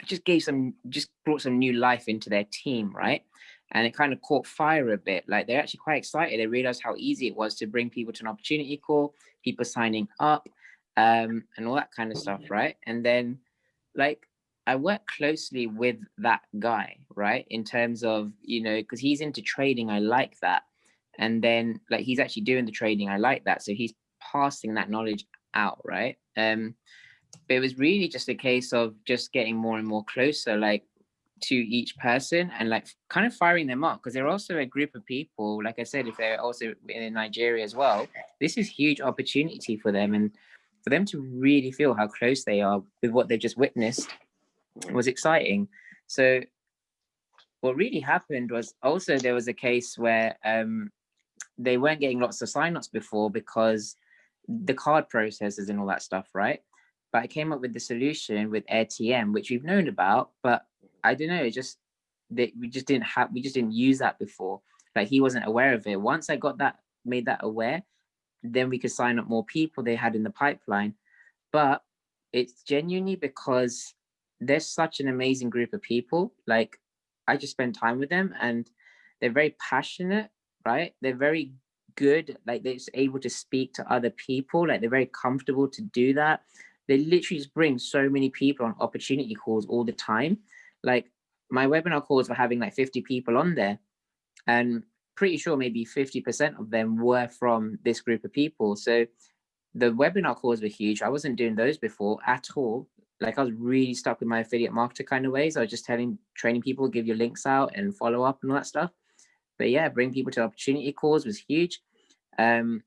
just brought some new life into their team, right? And it kind of caught fire a bit. Like they're actually quite excited. They realized how easy it was to bring people to an opportunity call, people signing up, and all that kind of stuff, right? And then, like, I work closely with that guy, right? In terms of, because he's into trading, I like that. And then, like, he's actually doing the trading, I like that. So he's passing that knowledge out, right? But it was really just a case of just getting more and more closer, like, to each person, and like kind of firing them up, because they're also a group of people. Like I said, if they're also in Nigeria as well, this is huge opportunity for them, and for them to really feel how close they are with what they've just witnessed was exciting. So what really happened was, also there was a case where they weren't getting lots of signups before because the card processes and all that stuff, right? But I came up with the solution with AirTM, which we've known about, but I don't know, it just that we just didn't use that before. Like, he wasn't aware of it. Once I made that aware, then we could sign up more people they had in the pipeline. But it's genuinely because they're such an amazing group of people. Like, I just spend time with them, and they're very passionate, right? They're very good. Like, they're just able to speak to other people. Like, they're very comfortable to do that. They literally just bring so many people on opportunity calls all the time. Like, my webinar calls were having like 50 people on there, and pretty sure maybe 50% of them were from this group of people. So the webinar calls were huge. I wasn't doing those before at all. Like, I was really stuck with my affiliate marketer kind of ways. I was just training people, give your links out and follow up and all that stuff. But yeah, bring people to opportunity calls was huge. And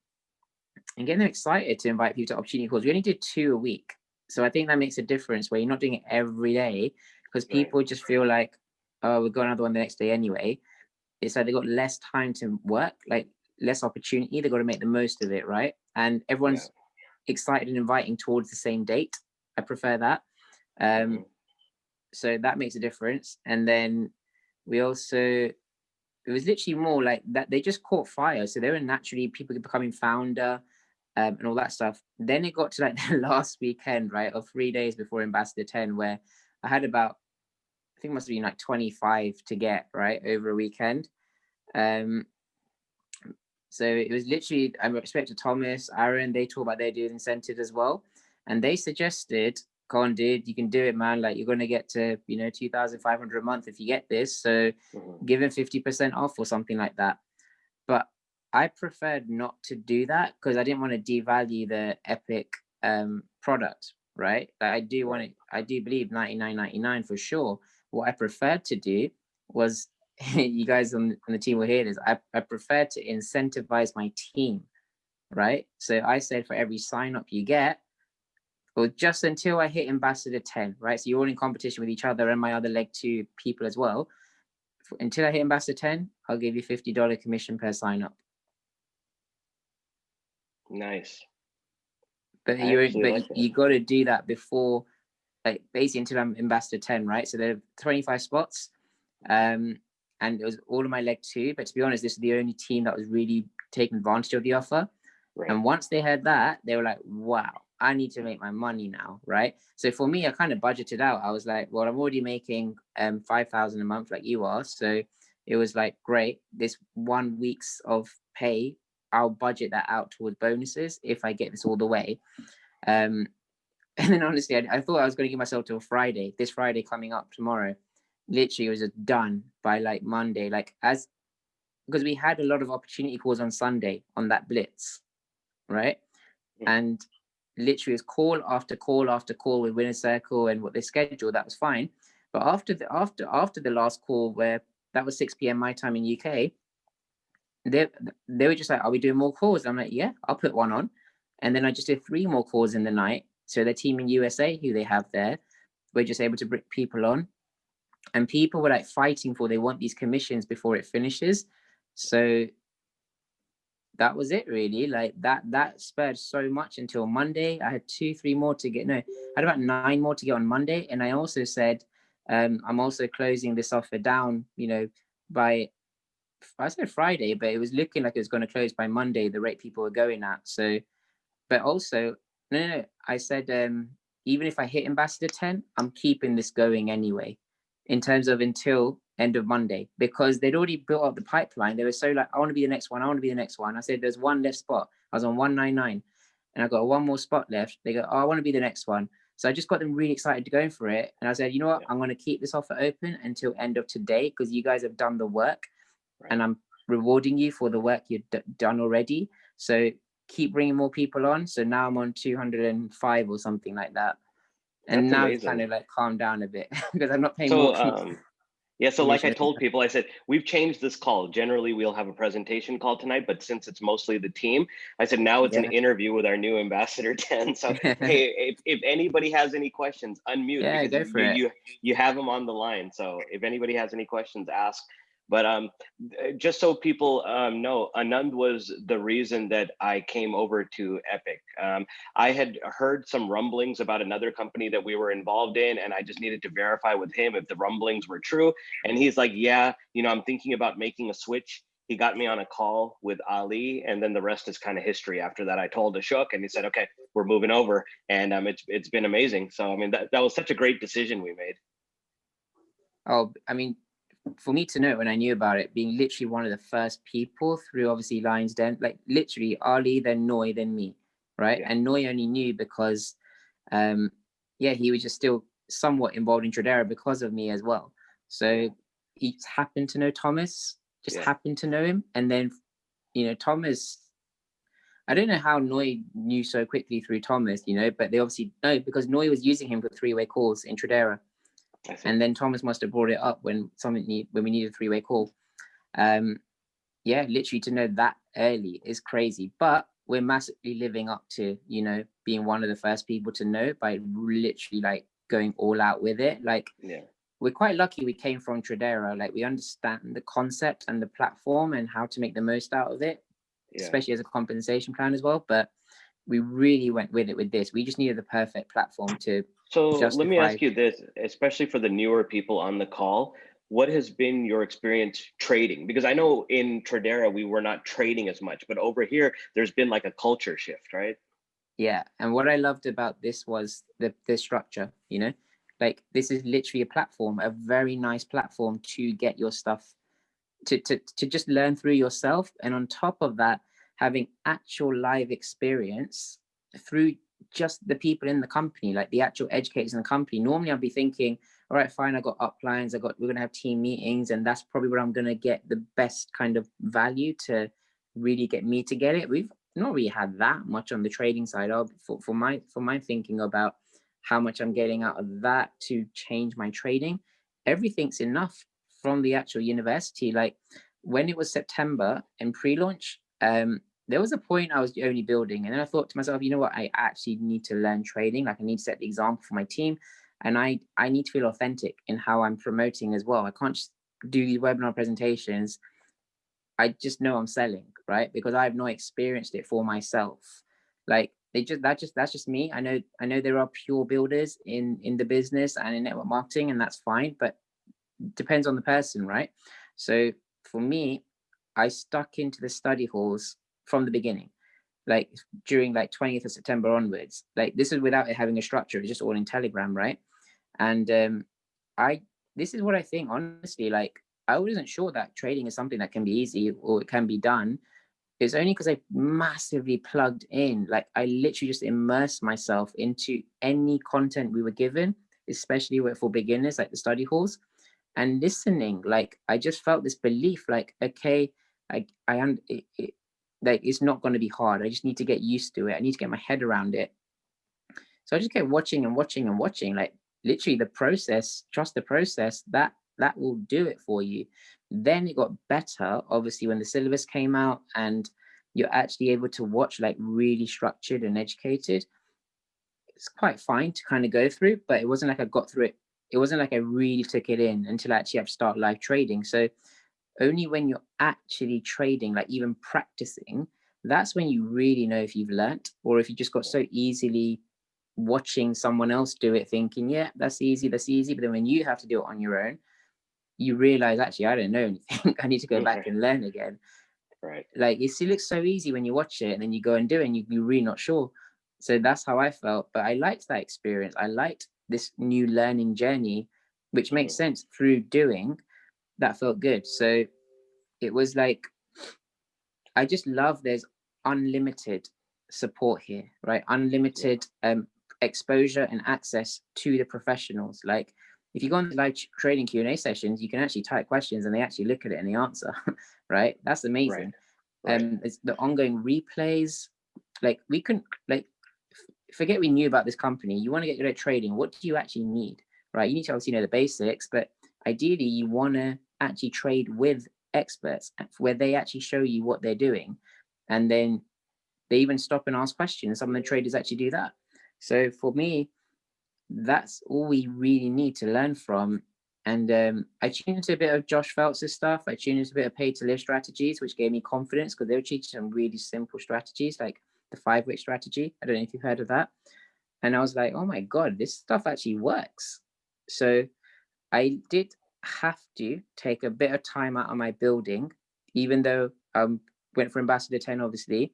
getting them excited to invite people to opportunity calls. We only did 2 a week. So I think that makes a difference, where you're not doing it every day, because people just feel like, oh, we've got another one the next day anyway. It's like they got less time to work, like less opportunity. They got to make the most of it, right? And everyone's excited and inviting towards the same date. I prefer that. So that makes a difference. And then we also, it was literally more like that. They just caught fire. So they were naturally people becoming founder and all that stuff. Then it got to like the last weekend, right, of 3 days before Ambassador 10, where I had about, I think it must have been like 25 to get, right, over a weekend. So it was literally, I respect to Thomas, Aaron, they talk about their doing incentives as well. And they suggested, come on, dude, you can do it, man. Like, you're going to get to, 2,500 a month if you get this. So give him 50% off or something like that. But I preferred not to do that, because I didn't want to devalue the Epic product, right? Like, I do believe 99.99 for sure. What I preferred to do was, you guys on the team will hear this, I prefer to incentivize my team, right? So I said, for every sign up you get, or just until I hit Ambassador 10, right? So you're all in competition with each other and my other leg 2 people as well. Until I hit Ambassador 10, I'll give you $50 commission per sign up. Nice. But you got to do that before, like, basically until I'm Ambassador 10, right? So there are 25 spots. And it was all of my leg 2. But to be honest, this is the only team that was really taking advantage of the offer. Right. And once they heard that, they were like, wow, I need to make my money now, right? So for me, I kind of budgeted out. I was like, well, I'm already making 5,000 a month like you are. So it was like, great, this 1 week's of pay, I'll budget that out towards bonuses if I get this all the way. And then honestly, I thought I was going to give myself till Friday, this Friday coming up tomorrow. Literally, it was just done by like Monday, because we had a lot of opportunity calls on Sunday on that blitz, right? And literally, it was call after call after call with Winner Circle and what they scheduled. That was fine. But after the last call, where that was 6 p.m. my time in UK, they were just like, are we doing more calls? I'm like, yeah, I'll put one on. And then I just did 3 more calls in the night. So the team in USA, who they have there, we're just able to bring people on. And people were like fighting they want these commissions before it finishes. So that was it, really. Like, that spurred so much until Monday. I had 2-3 more to get. No, I had about 9 more to get on Monday. And I also said, I'm also closing this offer down, by, I said Friday, but it was looking like it was going to close by Monday, the rate people were going at. So, but also, no, I said, even if I hit ambassador 10, I'm keeping this going anyway, in terms of until end of Monday, because they'd already built up the pipeline. They were so like, I want to be the next one. I want to be the next one. I said, there's one left spot. I was on 199 and I got one more spot left. They go, oh, I want to be the next one. So I just got them really excited to go for it. And I said, you know what? I'm going to keep this offer open until end of today, because you guys have done the work and I'm rewarding you for the work you've done already. So keep bringing more people on. So now I'm on 205 or something like that. And now it's kind of like calmed down a bit because I'm not paying more. Yeah, so like I told people, I said, we've changed this call. Generally, we'll have a presentation call tonight, but since it's mostly the team, I said, now it's an interview with our new ambassador 10. So, hey, if anybody has any questions, unmute, because you have them on the line. So if anybody has any questions, ask. But just so people know, Anand was the reason that I came over to Epic. I had heard some rumblings about another company that we were involved in, and I just needed to verify with him if the rumblings were true. And he's like, yeah, you know, I'm thinking about making a switch. He got me on a call with Ali, and then the rest is kind of history. After that, I told Ashok, and he said, okay, we're moving over. And it's been amazing. So, I mean, that was such a great decision we made. Oh, I mean, for me to know when I knew about it, being literally one of the first people through obviously Lion's Den, like literally Ali, then Noi, then me, right? Yeah. And Noi only knew because, he was just still somewhat involved in Tradera because of me as well. So he happened to know Thomas, happened to know him. And then, you know, Thomas, I don't know how Noi knew so quickly through Thomas, you know, but they obviously know because Noi was using him for three-way calls in Tradera. And then Thomas must have brought it up when we needed a three-way call. Literally to know that early is crazy. But we're massively living up to, you know, being one of the first people to know by literally like going all out with it. Like, we're quite lucky we came from Tradera. Like, we understand the concept and the platform and how to make the most out of it, especially as a compensation plan as well. But we really went with it with this. We just needed the perfect platform to justify. Let me ask you this, especially for the newer people on the call, what has been your experience trading? Because I know in Tradera, we were not trading as much, but over here, there's been like a culture shift, right? Yeah. And what I loved about this was the structure, you know, like this is literally a platform, a very nice platform to get your stuff, to just learn through yourself. And on top of that, having actual live experience through just the people in the company, like the actual educators in the company. Normally I'd be thinking, all right, fine, I got uplines, we're going to have team meetings, and that's probably where I'm going to get the best kind of value to really get me to get it. We've not really had that much on the trading side of for my thinking about how much I'm getting out of that to change my trading. Everything's enough from the actual university. Like when it was September and pre-launch, there was a point I was only building, and then I thought to myself, you know what, I actually need to learn trading. Like I need to set the example for my team, and I need to feel authentic in how I'm promoting as well. I can't just do these webinar presentations. I just know I'm selling, right? Because I've not experienced it for myself. Like that's just me. I know there are pure builders in the business and in network marketing, and that's fine, but it depends on the person, right? So for me, I stuck into the study halls from the beginning, like during like 20th of September onwards. Like this is without it having a structure, it's just all in Telegram, right? And this is what I think, honestly. Like I wasn't sure that trading is something that can be easy or it can be done. It's only because I massively plugged in. Like I literally just immersed myself into any content we were given, especially for beginners, like the study halls, and listening. Like I just felt this belief, like, okay, like it's not going to be hard. I just need to get used to it. I need to get my head around it. So I just kept watching and watching and watching. Like literally the process, trust the process, that will do it for you. Then it got better, obviously, when the syllabus came out and you're actually able to watch like really structured and educated. It's quite fine to kind of go through, but it wasn't like I got through it. It wasn't like I really took it in until I actually have to start live trading. So only when you're actually trading, like even practicing, that's when you really know if you've learnt, or if you just got so easily watching someone else do it thinking, yeah, that's easy. But then when you have to do it on your own, you realize, actually, I don't know anything. I need to go back and learn again. Right. Like it still looks so easy when you watch it, and then you go and do it and you're really not sure. So that's how I felt. But I liked that experience. I liked this new learning journey, which makes sense through doing. That felt good. So it was like, I just love there's unlimited support here, right? Unlimited exposure and access to the professionals. Like if you go on the live trading Q&A sessions, you can actually type questions and they actually look at it and they answer, right? That's amazing. It's the ongoing replays. Like we couldn't, like, forget we knew about this company. You want to get good at trading. What do you actually need, right? You need to obviously know the basics, but ideally you want to actually trade with experts where they actually show you what they're doing. And then they even stop and ask questions. Some of the traders actually do that. So for me, that's all we really need to learn from. And I tuned into a bit of Josh Phelps' stuff. I tuned into a bit of pay to live strategies, which gave me confidence because they were teaching some really simple strategies like the 5-wick strategy. I don't know if you've heard of that. And I was like, oh my God, this stuff actually works. So I did have to take a bit of time out of my building, even though I went for Ambassador 10, obviously.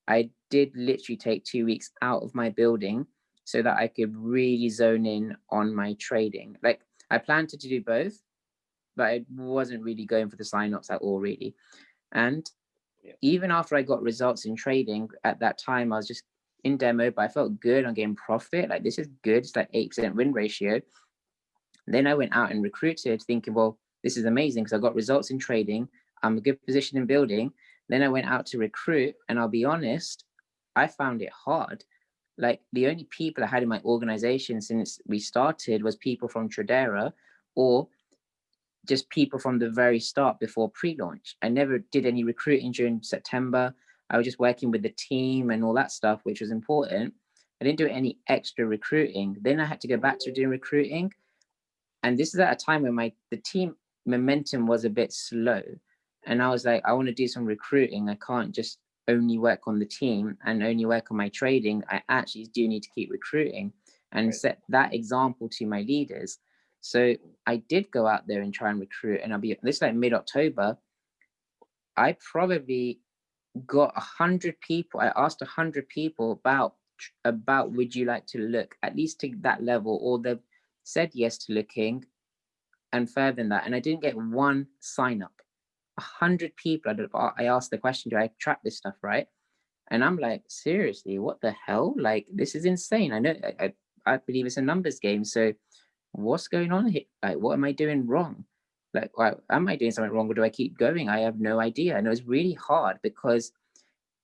I did literally take 2 weeks out of my building so that I could really zone in on my trading. Like I planned to do both, but I wasn't really going for the signups at all, really. And even after I got results in trading at that time, I was just in demo, but I felt good on getting profit. Like this is good. It's like 8% win ratio. Then I went out and recruited thinking, well, this is amazing because I got results in trading. I'm a good position in building. Then I went out to recruit, and I'll be honest, I found it hard. Like the only people I had in my organization since we started was people from Tradera or just people from the very start before pre-launch. I never did any recruiting during September. I was just working with the team and all that stuff, which was important. I didn't do any extra recruiting. Then I had to go back to doing recruiting. And this is at a time when the team momentum was a bit slow. And I was like, I want to do some recruiting. I can't just only work on the team and only work on my trading. I actually do need to keep recruiting and set that example to my leaders. So I did go out there and try and recruit. And this is like mid-October. I probably got 100 people. I asked 100 people about would you like to look at least to that level, or they've said yes to looking and further than that. And I didn't get one sign up. 100 people. I asked the question, do I track this stuff, right? And I'm like, seriously, what the hell? Like, this is insane. I know, I believe it's a numbers game. So what's going on here? Like, what am I doing wrong? Like, am I doing something wrong, or do I keep going? I have no idea. And it was really hard because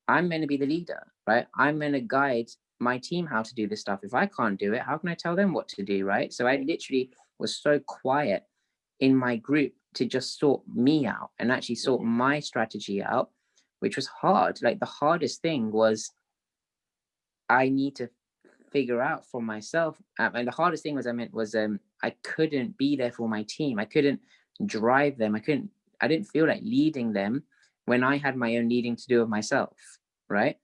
I'm meant to be the leader, right? I'm meant to guide my team how to do this stuff. If I can't do it, how can I tell them what to do, right? So I literally was so quiet in my group to just sort me out and actually sort my strategy out, which was hard. Like the hardest thing was I need to figure out for myself. And the hardest thing was I couldn't be there for my team. I couldn't drive them. I didn't feel like leading them when I had my own leading to do of myself. Right.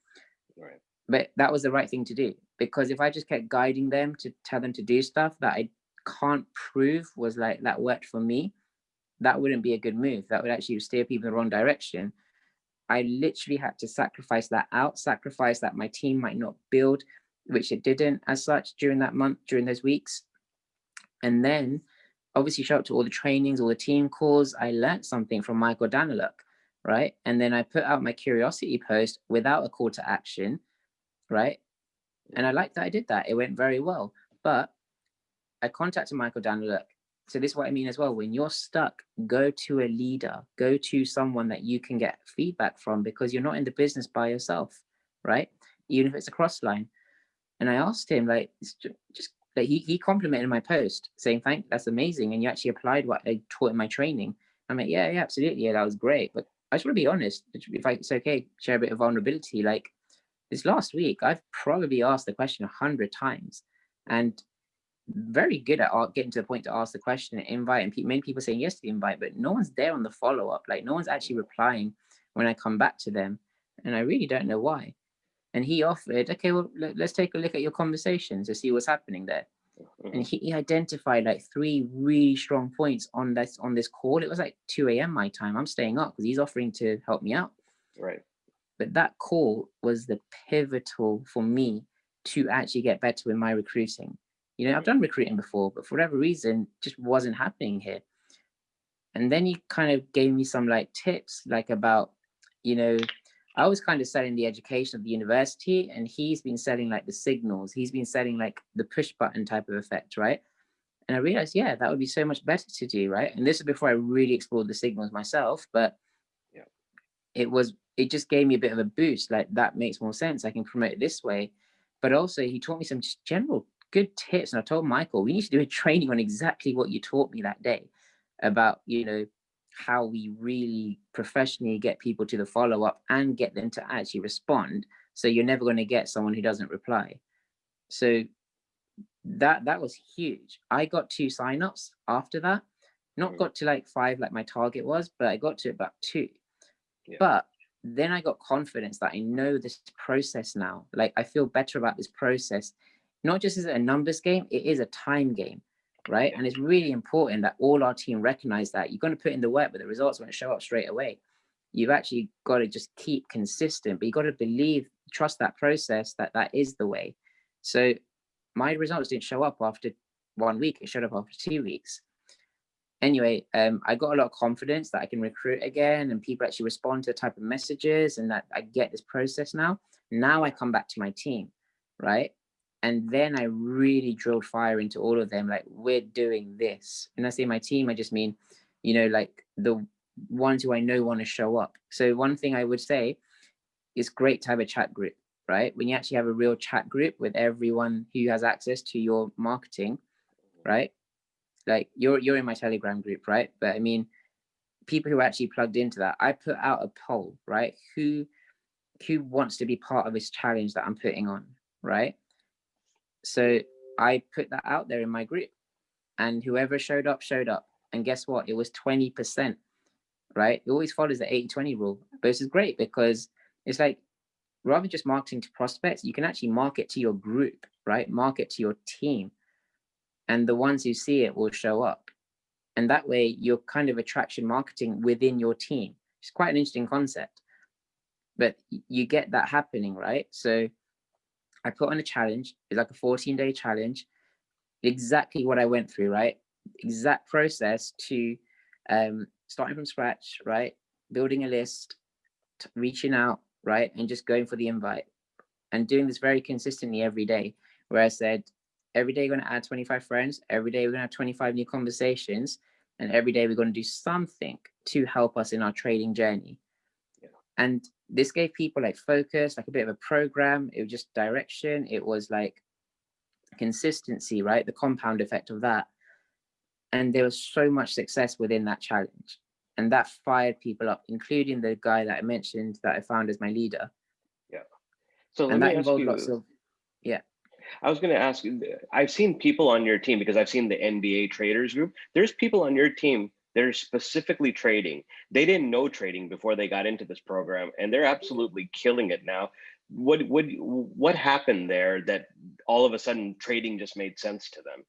But that was the right thing to do, because if I just kept guiding them to tell them to do stuff that I can't prove was like that worked for me, that wouldn't be a good move. That would actually steer people in the wrong direction. I literally had to sacrifice that my team might not build, which it didn't as such during that month, during those weeks. And then obviously shout out to all the trainings, all the team calls. I learned something from Michael Daniluk, right? And then I put out my curiosity post without a call to action, right? And I liked that I did that. It went very well. But I contacted Michael Daniluk. So this is what I mean as well. When you're stuck, go to a leader, go to someone that you can get feedback from, because you're not in the business by yourself, right? Even if it's a cross line. And I asked him, like, just like he complimented my post, saying, that's amazing. And you actually applied what I taught in my training. I'm like, yeah, absolutely. Yeah, that was great. But I just want to be honest, if it's okay, share a bit of vulnerability. Like this last week, I've probably asked the question 100 times. And very good at getting to the point to ask the question and invite, and many people saying yes to the invite, but no one's there on the follow-up. Like no one's actually replying when I come back to them, and I really don't know why. And he offered, okay, well, let's take a look at your conversations to see what's happening there. And he identified like 3 really strong points on this call. It was like 2 a.m. my time. I'm staying up because he's offering to help me out. Right. But that call was the pivotal for me to actually get better with my recruiting. You know, I've done recruiting before, but for whatever reason, just wasn't happening here. And then he kind of gave me some like tips, like about, you know, I was kind of selling the education of the university, and he's been selling like the signals. He's been selling like the push button type of effect, right? And I realized, yeah, that would be so much better to do, right? And this is before I really explored the signals myself, but Yeah. it just gave me a bit of a boost. Like, that makes more sense. I can promote it this way. But also he taught me some just general good tips. And I told Michael, we need to do a training on exactly what you taught me that day about, you know, how we really professionally get people to the follow-up and get them to actually respond. So you're never going to get someone who doesn't reply. So that was huge. I got 2 signups after that. Not got to like 5 like my target was, but I got to about 2. Yeah. But then I got confidence that I know this process now. Like, I feel better about this process. Not just as a numbers game, it is a time game, right? Yeah. And it's really important that all our team recognize that. You're going to put in the work, but the results won't show up straight away. You've actually got to just keep consistent, but you got to believe, trust that process, that is the way. So my results didn't show up after 1 week. It showed up after 2 weeks. Anyway, I got a lot of confidence that I can recruit again, and people actually respond to the type of messages, and that I get this process now. Now I come back to my team, right? And then I really drilled fire into all of them. Like, we're doing this. And I say my team, I just mean, you know, like the ones who I know want to show up. So one thing I would say, it's great to have a chat group, right? When you actually have a real chat group with everyone who has access to your marketing, right? Like, you're in my Telegram group, right? But I mean, people who are actually plugged into that, I put out a poll, right? Who wants to be part of this challenge that I'm putting on, right? So I put that out there in my group, and whoever showed up, showed up. And guess what? It was 20%, right? It always follows the 80-20 rule. But this is great because it's like, rather than just marketing to prospects, you can actually market to your group, right? Market to your team. And the ones who see it will show up. And that way you're kind of attraction marketing within your team. It's quite an interesting concept, but you get that happening, right? So I put on a challenge. It's like a 14-day challenge. Exactly what I went through, right? Exact process to starting from scratch, right? Building a list, reaching out, right? And just going for the invite, and doing this very consistently every day, where I said, every day we're going to add 25 friends. Every day we're going to have 25 new conversations. And every day we're going to do something to help us in our trading journey. Yeah. And this gave people like focus, like a bit of a program. It was just direction. It was like consistency, right? The compound effect of that. And there was so much success within that challenge. And that fired people up, including the guy that I mentioned that I found as my leader. Yeah. So let and me that ask involved you, lots of, yeah. I was going to ask you, I've seen people on your team, because I've seen the NBA traders group. There's people on your team that are specifically trading. They didn't know trading before they got into this program, and they're absolutely killing it now. What happened there that all of a sudden trading just made sense to them?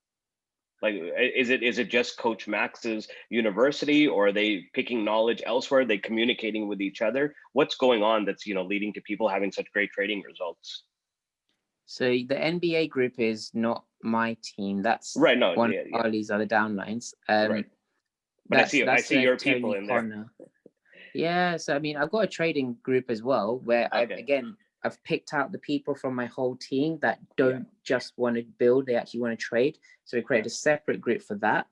Like, is it just Coach Max's university, or are they picking knowledge elsewhere? Are they communicating with each other? What's going on that's, you know, leading to people having such great trading results? So the NBA group is not my team. That's Right. No. one Yeah. of Yeah. Charlie's other downlines. Right. But I That's see your people Tony in there. Connor. Yeah. So I mean, I've got a trading group as well, where Okay. I've picked out the people from my whole team that don't just want to build; they actually want to trade. So we created a separate group for that.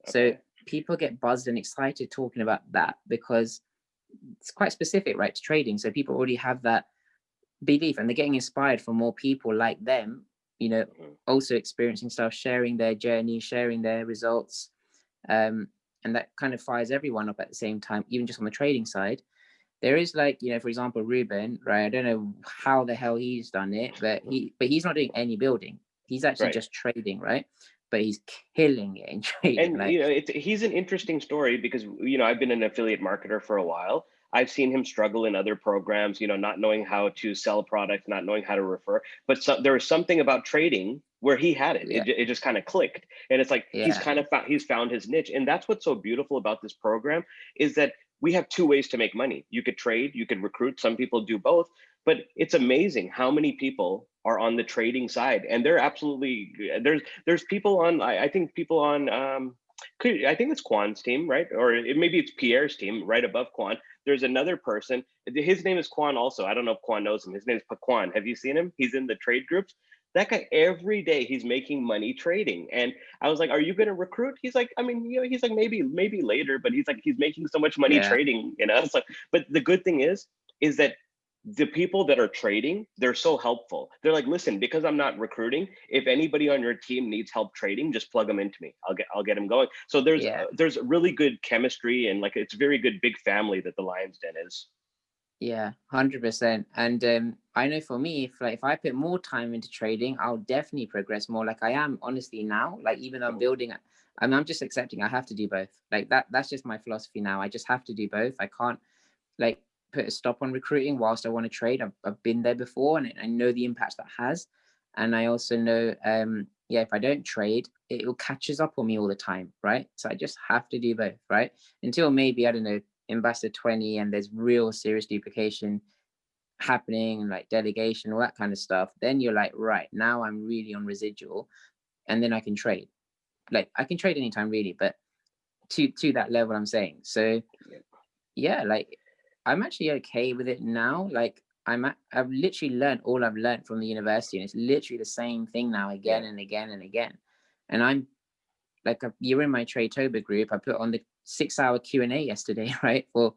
So people get buzzed and excited talking about that, because it's quite specific, right, to trading. So people already have that belief, and they're getting inspired from more people like them, you know, also experiencing stuff, sharing their journey, sharing their results. And that kind of fires everyone up at the same time, even just on the trading side. There is, like, you know, for example, Ruben, right? I don't know how the hell he's done it, but he's not doing any building. He's actually just trading, right? But he's killing it in trading. And you know, he's an interesting story, because, you know, I've been an affiliate marketer for a while. I've seen him struggle in other programs, you know, not knowing how to sell products, not knowing how to refer. But there was something about trading where he had it. It just kind of clicked, and it's like he's found his niche. And that's what's so beautiful about this program, is that we have 2 ways to make money. You could trade, you could recruit. Some people do both, but it's amazing how many people are on the trading side, and they're absolutely, there's people on, I think people on I think it's Kwan's team, right? Or maybe it's Pierre's team right above Kwan. There's another person, his name is Kwan also. I don't know if Kwan knows him. His name is Pakwan. Have you seen him? He's in the trade groups. That guy, every day he's making money trading. And I was like, are you going to recruit? He's like, I mean, he's like, maybe later, but he's like, he's making so much money trading, It's like, but the good thing is that the people that are trading, they're so helpful. They're like, listen, because I'm not recruiting, if anybody on your team needs help trading, just plug them into me. I'll get them going. So there's really good chemistry, and like, it's very good big family that the Lions Den is. Yeah, 100%. And I know for me, if I put more time into trading, I'll definitely progress more. Like I am honestly now, like even though I'm building, I'm just accepting I have to do both. Like that's just my philosophy now. I just have to do both. I can't like put a stop on recruiting whilst I want to trade. I've been there before, and I know the impact that has. And I also know, if I don't trade, it will catches up on me all the time, right? So I just have to do both, right? Until maybe, I don't know, Ambassador 20 and there's real serious duplication happening, like delegation, all that kind of stuff. Then you're like, right, now I'm really on residual, and then I can trade. Like I can trade anytime really, but to that level I'm saying. So yeah, like I'm actually okay with it now. Like I've literally learned all I've learned from the university, and it's literally the same thing now again and again and again. And I'm like, you're in my Tradetober group. I put on the 6-hour Q&A yesterday, right? For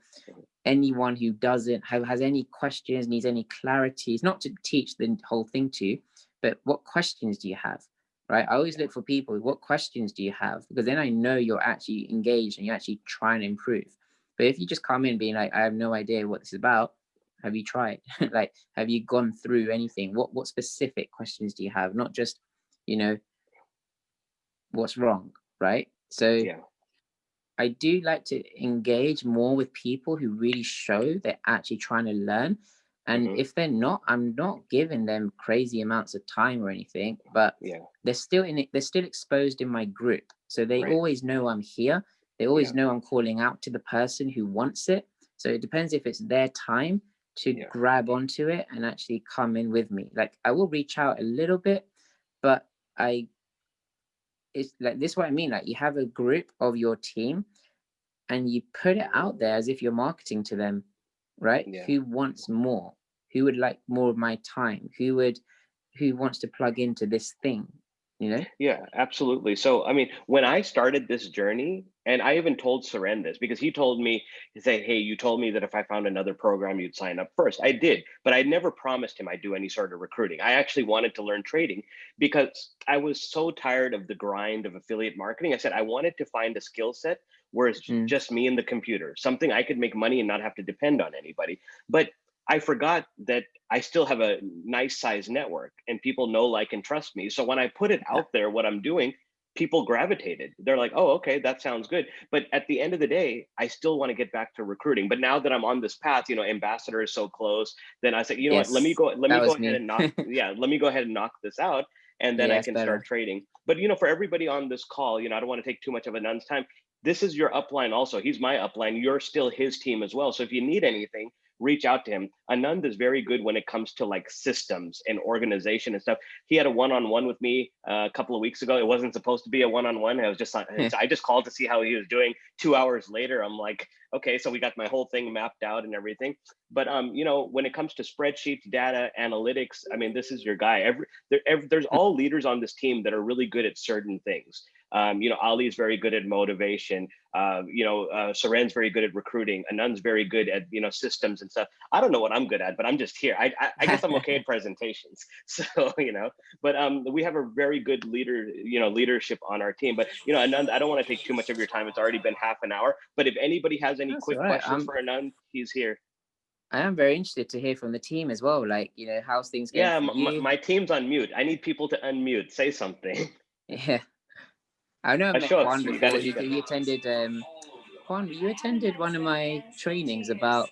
anyone who doesn't has any questions, needs any clarity. It's not to teach the whole thing to you, but what questions do you have, right? I always look for people, what questions do you have? Because then I know you're actually engaged and you're actually trying to improve. But if you just come in being like, I have no idea what this is about, have you tried? Like, have you gone through anything? What specific questions do you have? Not just, what's wrong, right? So I do like to engage more with people who really show they're actually trying to learn. And if they're not, I'm not giving them crazy amounts of time or anything, but they're still in it, they're still exposed in my group. So they always know I'm here. They always know I'm calling out to the person who wants it. So it depends if it's their time to grab onto it and actually come in with me. Like I will reach out a little bit, but it's like this is what I mean. Like you have a group of your team and you put it out there as if you're marketing to them, right? Who wants more? Who would like more of my time? Who wants to plug into this thing? Yeah, absolutely. So, I mean, when I started this journey, and I even told Seren this because he told me, he said, hey, you told me that if I found another program, you'd sign up first. I did, but I never promised him I'd do any sort of recruiting. I actually wanted to learn trading because I was so tired of the grind of affiliate marketing. I said, I wanted to find a skill set where it's just me and the computer, something I could make money and not have to depend on anybody. But I forgot that I still have a nice size network and people know, like, and trust me. So when I put it out there, what I'm doing, people gravitated. They're like, oh, okay, that sounds good. But at the end of the day, I still want to get back to recruiting. But now that I'm on this path, Ambassador is so close, then I said, you know what, let me go ahead and knock, let me go ahead and knock this out. And then I can start trading. But, for everybody on this call, I don't want to take too much of Anand's time. This is your upline also. He's my upline. You're still his team as well. So if you need anything, reach out to him. Anand is very good when it comes to like systems and organization and stuff. He had a one-on-one with me a couple of weeks ago. It wasn't supposed to be a one-on-one. I just called to see how he was doing. 2 hours later, I'm like, okay, so we got my whole thing mapped out and everything. But when it comes to spreadsheets, data, analytics, I mean, this is your guy. There's all leaders on this team that are really good at certain things. Ali is very good at motivation. Saren's very good at recruiting. Anand's very good at systems and stuff. I don't know what I'm good at, but I'm just here. I guess I'm okay at presentations. So but we have a very good leadership on our team. But Anand, I don't want to take too much of your time. It's already been half an hour. But if anybody has any quick questions for Anand, he's here. I am very interested to hear from the team as well. Like, how's things going for you? My team's on mute. I need people to unmute. Say something. Yeah. I know I met Kwan before. He attended, Kwan, you attended one of my trainings about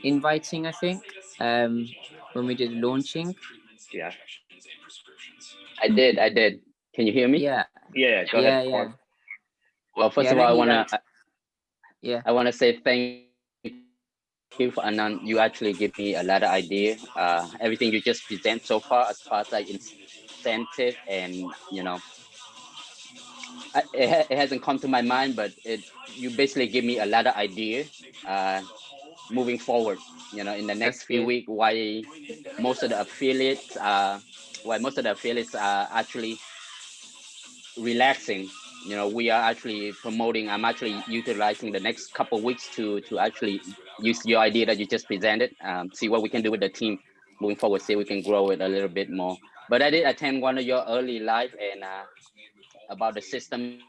inviting, I think, when we did launching. Yeah. I did. Can you hear me? Yeah. Go ahead, Kwan. Well, first of all, I want to say thank you, Anand. You actually give me a lot of idea. Everything you just present so far, as far as like incentive, and it hasn't come to my mind, but you basically give me a lot of idea. Moving forward, in the next few weeks, why most of the affiliates are actually relaxing. We are actually promoting. I'm actually utilizing the next couple of weeks to actually use your idea that you just presented. See what we can do with the team moving forward. See if we can grow it a little bit more. But I did attend one of your early live and about the system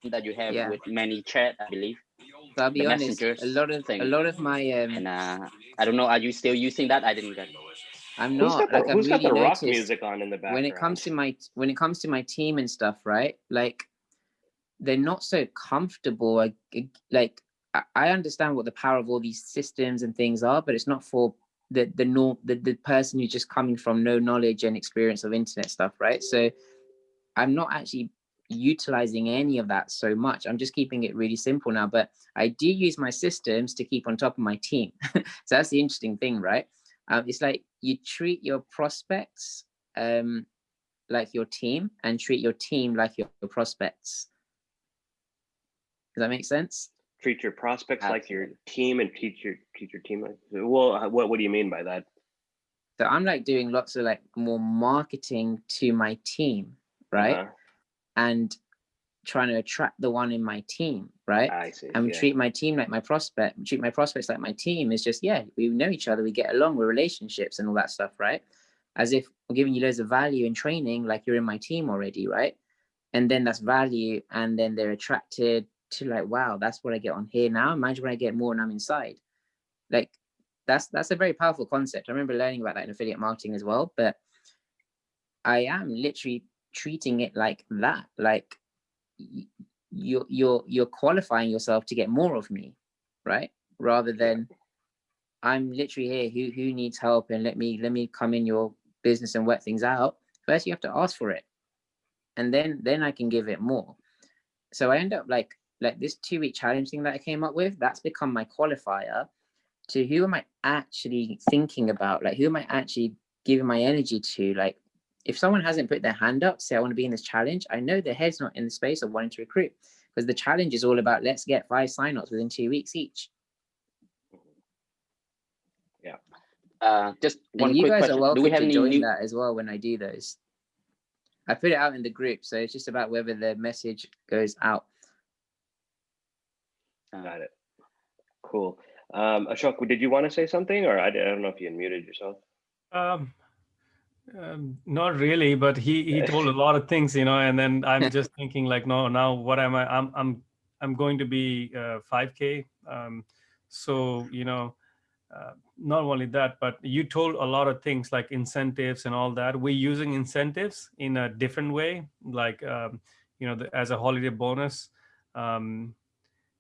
that you have with many chat, I believe. So I'll The be honest, messengers a thing. lot of my And I don't know, are you still using that? I didn't get it. I'm not, like, I've Who's got really the rock noticed music on in the when it background? comes to my team and stuff, right? Like, they're not so comfortable. Like I understand what the power of all these systems and things are, but it's not for the person who's just coming from no knowledge and experience of internet stuff, right? So I'm not actually utilizing any of that so much. I'm just keeping it really simple now, but I do use my systems to keep on top of my team. So that's the interesting thing, right? It's like you treat your prospects like your team, and treat your team like your prospects. Does that make sense? Treat your prospects like your team, and treat your team like. Well, what do you mean by that? So I'm like doing lots of like more marketing to my team, right? And trying to attract the one in my team, right? I see. And treat my team like my prospect. Treat my prospects like my team. Is just, yeah, we know each other, we get along, we're relationships and all that stuff, right? As if I'm giving you loads of value in training, like you're in my team already, right? And then that's value, and then they're attracted to like, wow, that's what I get on here now. Imagine when I get more and I'm inside. Like that's a very powerful concept. I remember learning about that in affiliate marketing as well, but I am literally treating it like that. Like you're qualifying yourself to get more of me, right? Rather than I'm literally here. Who needs help, and let me come in your business and work things out. First, you have to ask for it, and then I can give it more. So I end up like this 2-week challenge thing that I came up with. That's become my qualifier to who am I actually thinking about? Like, who am I actually giving my energy to? Like, if someone hasn't put their hand up, say I want to be in this challenge, I know their head's not in the space of wanting to recruit, because the challenge is all about let's get 5 signups within 2 weeks each. Yeah. Just one and you quick guys question. are welcome Do we have to any join that as well when I do those. I put it out in the group, so it's just about whether the message goes out. Got it. Cool. Ashok, did you want to say something, or I don't know if you unmuted yourself? Not really, but he told a lot of things, and then I'm just thinking like, no, now what am I? I'm going to be 5K. So not only that, but you told a lot of things like incentives and all that. We're using incentives in a different way, like as a holiday bonus.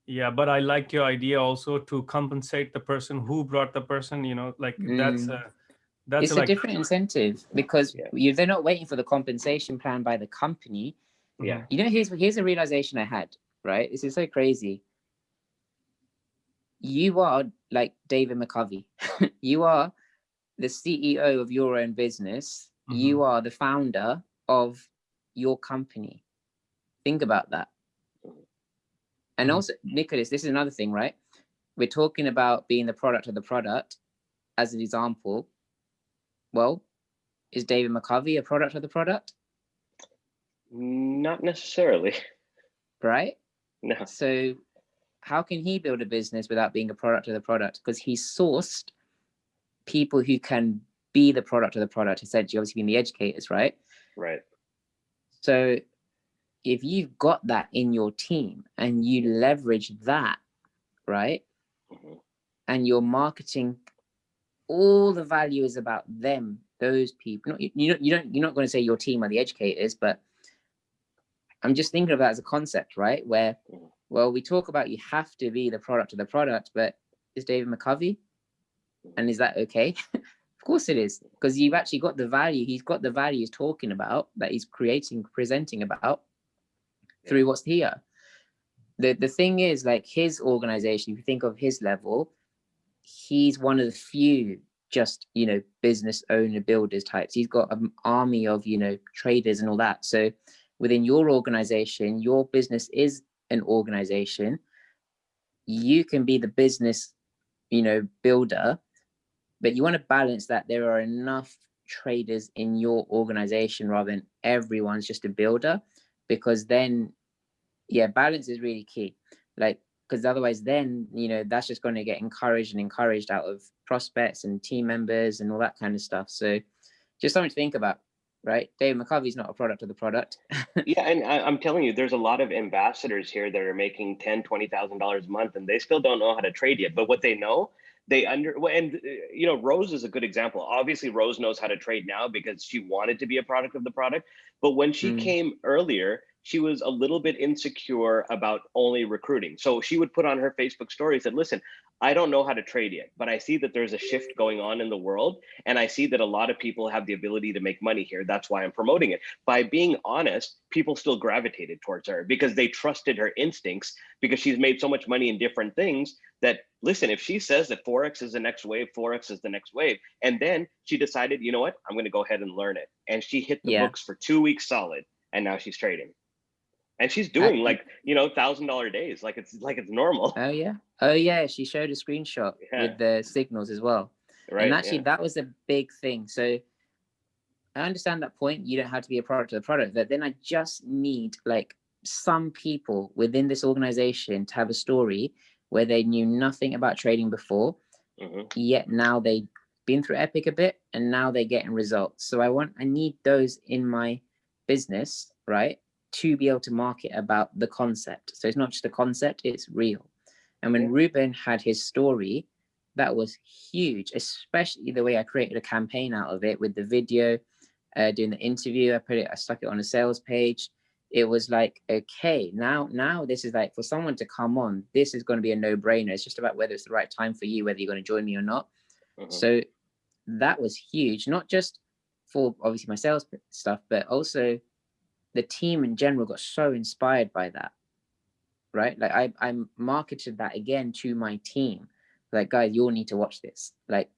Yeah, but I like your idea also to compensate the person who brought the person. Like that's it's a different incentive, because they're not waiting for the compensation plan by the company. Yeah. Here's a realization I had, right? This is so crazy. You are like David McCovey. You are the CEO of your own business. You are the founder of your company. Think about that. And also, Nicholas, this is another thing, right? We're talking about being the product of the product as an example. Well, is David McCovey a product of the product? Not necessarily. Right? No. So how can he build a business without being a product of the product? Because he sourced people who can be the product of the product, essentially, obviously being the educators, right? Right. So if you've got that in your team and you leverage that, right? And your marketing, all the value is about them, those people. You're not going to say your team are the educators, but I'm just thinking about it as a concept, right? Where, well, we talk about you have to be the product of the product, but is David McCovey? And is that okay? Of course it is, because you've actually got the value. He's got the value he's talking about, that he's presenting about through what's here. The thing is, like his organization, if you think of his level, he's one of the few just, you know, business owner builders types. He's got an army of, you know, traders and all that. So within your organization, your business is an organization. You can be the business, you know, builder, but you want to balance that there are enough traders in your organization rather than everyone's just a builder, because then, yeah, balance is really key. Like, because otherwise then, you know, that's just going to get encouraged out of prospects and team members and all that kind of stuff. So just something to think about, right? David McCovey's not a product of the product. Yeah, and I'm telling you, there's a lot of ambassadors here that are making $10,000-$20,000 a month, and they still don't know how to trade yet. But what they know, and you know, Rose is a good example. Obviously, Rose knows how to trade now because she wanted to be a product of the product. But when she came earlier, she was a little bit insecure about only recruiting. So she would put on her Facebook story, said, listen, I don't know how to trade yet, but I see that there's a shift going on in the world. And I see that a lot of people have the ability to make money here. That's why I'm promoting it. By being honest, people still gravitated towards her because they trusted her instincts, because she's made so much money in different things that, listen, if she says that Forex is the next wave, Forex is the next wave. And then she decided, you know what, I'm going to go ahead and learn it. And she hit the books for 2 weeks solid. And now she's trading. And she's doing like, you know, $1,000 days, like it's normal. Oh yeah. She showed a screenshot with the signals as well. Right. And actually, that was a big thing. So I understand that point. You don't have to be a product of the product, but then I just need like some people within this organization to have a story where they knew nothing about trading before, yet now they've been through Epic a bit and now they're getting results. So I need those in my business, right, to be able to market about the concept. So it's not just a concept, it's real. And when Ruben had his story, that was huge, especially the way I created a campaign out of it with the video, doing the interview. I stuck it on a sales page. It was like, okay, now this is like, for someone to come on, this is going to be a no-brainer. It's just about whether it's the right time for you, whether you're going to join me or not. So that was huge, not just for obviously my sales stuff, but also the team in general got so inspired by that, right? Like I marketed that again to my team, like, guys, you all need to watch this, like,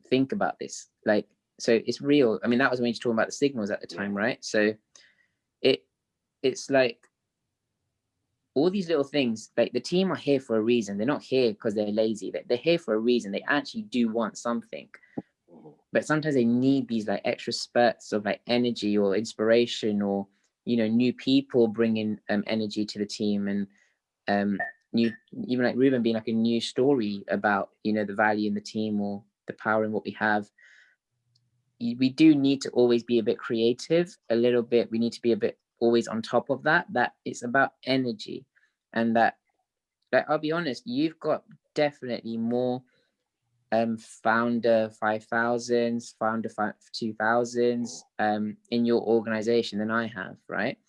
think about this, like, so it's real. I mean, that was when you're talking about the signals at the time, right? So it's like all these little things, like the team are here for a reason. They're not here because they're lazy. They're here for a reason. They actually do want something, but sometimes they need these like extra spurts of like energy or inspiration, or, you know, new people bringing energy to the team, and new, even like Ruben being like a new story about, you know, the value in the team or the power in what we have. We do need to always be a bit creative, a little bit. We need to be a bit always on top of that it's about energy. And that, like, I'll be honest, you've got definitely more founder 5000s, founder 2000s in your organization than I have, right?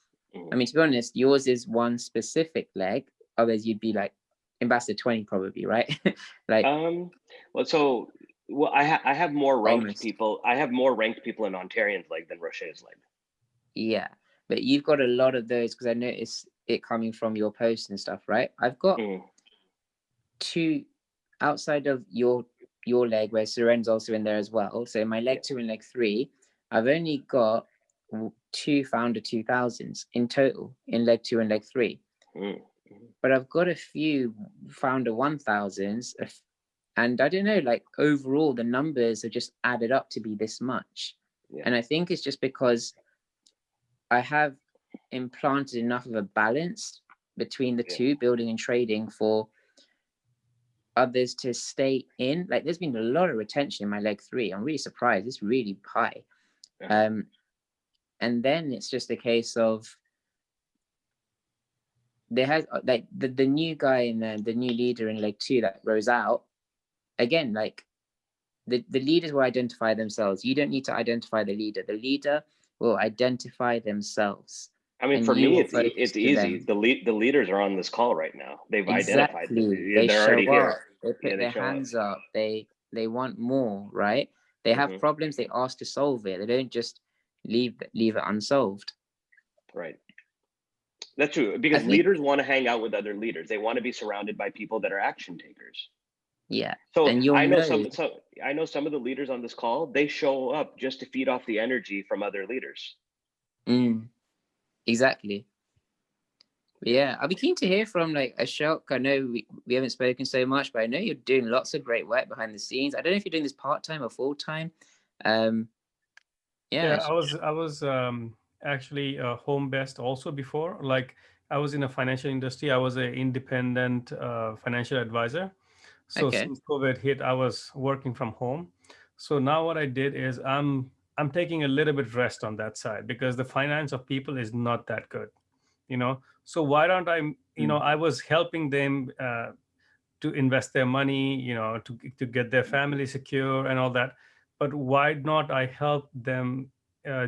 I mean, to be honest, yours is one specific leg, others you'd be like ambassador 20 probably, right? Like well, I have more ranked people. I have more ranked people in Ontarian's leg than Rocher's leg. Yeah, but you've got a lot of those, because I noticed it coming from your posts and stuff, right? I've got two outside of your leg, where Suren's also in there as well. So in my leg 2 and leg 3, I've only got 2 founder 2000s in total in leg 2 and leg 3. But I've got a few founder 1000s, and I don't know, like overall the numbers are just added up to be this much. And I think it's just because I have implanted enough of a balance between the two, building and trading, for others to stay in. Like, there's been a lot of retention in my leg 3. I'm really surprised. It's really high. And then it's just a case of there has like the new guy and the new leader in leg 2 that rose out again. Like the leaders will identify themselves. You don't need to identify the leader. The leader will identify themselves. I mean, for me, it's easy. The leaders are on this call right now. They've identified. They're already here. They put their hands up. They want more, right? They have problems. They ask to solve it. They don't just leave it unsolved. Right. That's true, because leaders want to hang out with other leaders. They want to be surrounded by people that are action takers. Yeah. So And you'll I know know. I know some of the leaders on this call, they show up just to feed off the energy from other leaders. Exactly. Yeah, I'll be keen to hear from like Ashok. I know we haven't spoken so much, but I know you're doing lots of great work behind the scenes. I don't know if you're doing this part-time or full-time. Yeah, I was actually home-based also before. Like I was in a financial industry. I was an independent financial advisor. So Okay. since COVID hit, I was working from home. So now what I did is I'm taking a little bit rest on that side because the finance of people is not that good, you know. So why don't I, you know, I was helping them to invest their money, you know, to get their family secure and all that. But why not I help them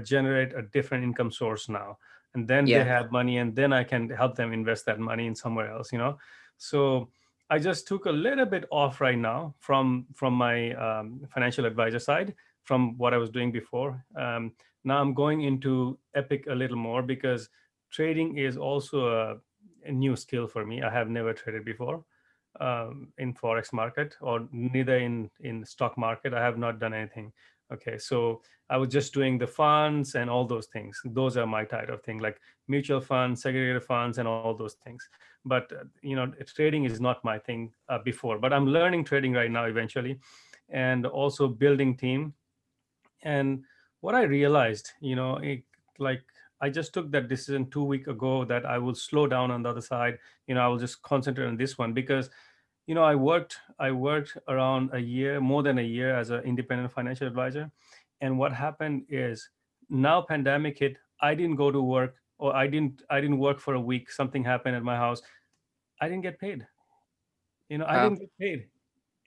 generate a different income source now? And then they Yeah. have money, and then I can help them invest that money in somewhere else, you know? So I just took a little bit off right now from my financial advisor side, from what I was doing before. Now I'm going into Epic a little more because trading is also a new skill for me. I have never traded before in forex market, or neither in stock market. I have not done anything. Okay, so I was just doing the funds and all those things. Those are my type of thing, like mutual funds, segregated funds, and all those things. But you know, trading is not my thing before. But I'm learning trading right now eventually, and also building team. And what I realized, you know, like I just took that decision 2 weeks ago that I will slow down on the other side. You know, I will just concentrate on this one because, you know, I worked around a year, more than a year, as an independent financial advisor. And what happened is, now pandemic hit, I didn't go to work, or I didn't work for a week. Something happened at my house. I didn't get paid. You know, I Wow. didn't get paid.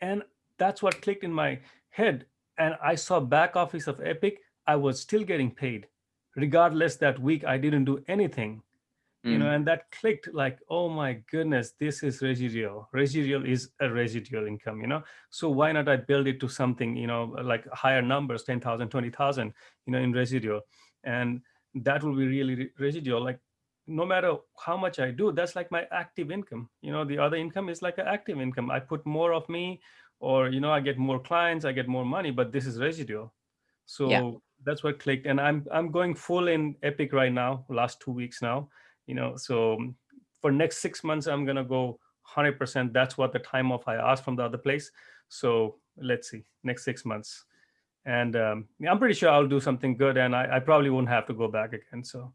And that's what clicked in my head. And I saw back office of Epic, I was still getting paid regardless. That week I didn't do anything, you know. And that clicked, like, oh my goodness, this is residual is a residual income, you know. So why not I build it to something, you know, like higher numbers, 10,000, 20,000, you know, in residual. And that will be really residual. Like, no matter how much I do, that's like my active income. You know, the other income is like an active income. I put more of me, or, you know, I get more clients, I get more money, but this is residual. Yeah. So that's what clicked. And I'm going full in Epic right now, last 2 weeks now, you know. So for next 6 months, I'm gonna go 100%. That's what the time off I asked from the other place. So let's see, next 6 months. And yeah, I'm pretty sure I'll do something good, and I probably won't have to go back again. So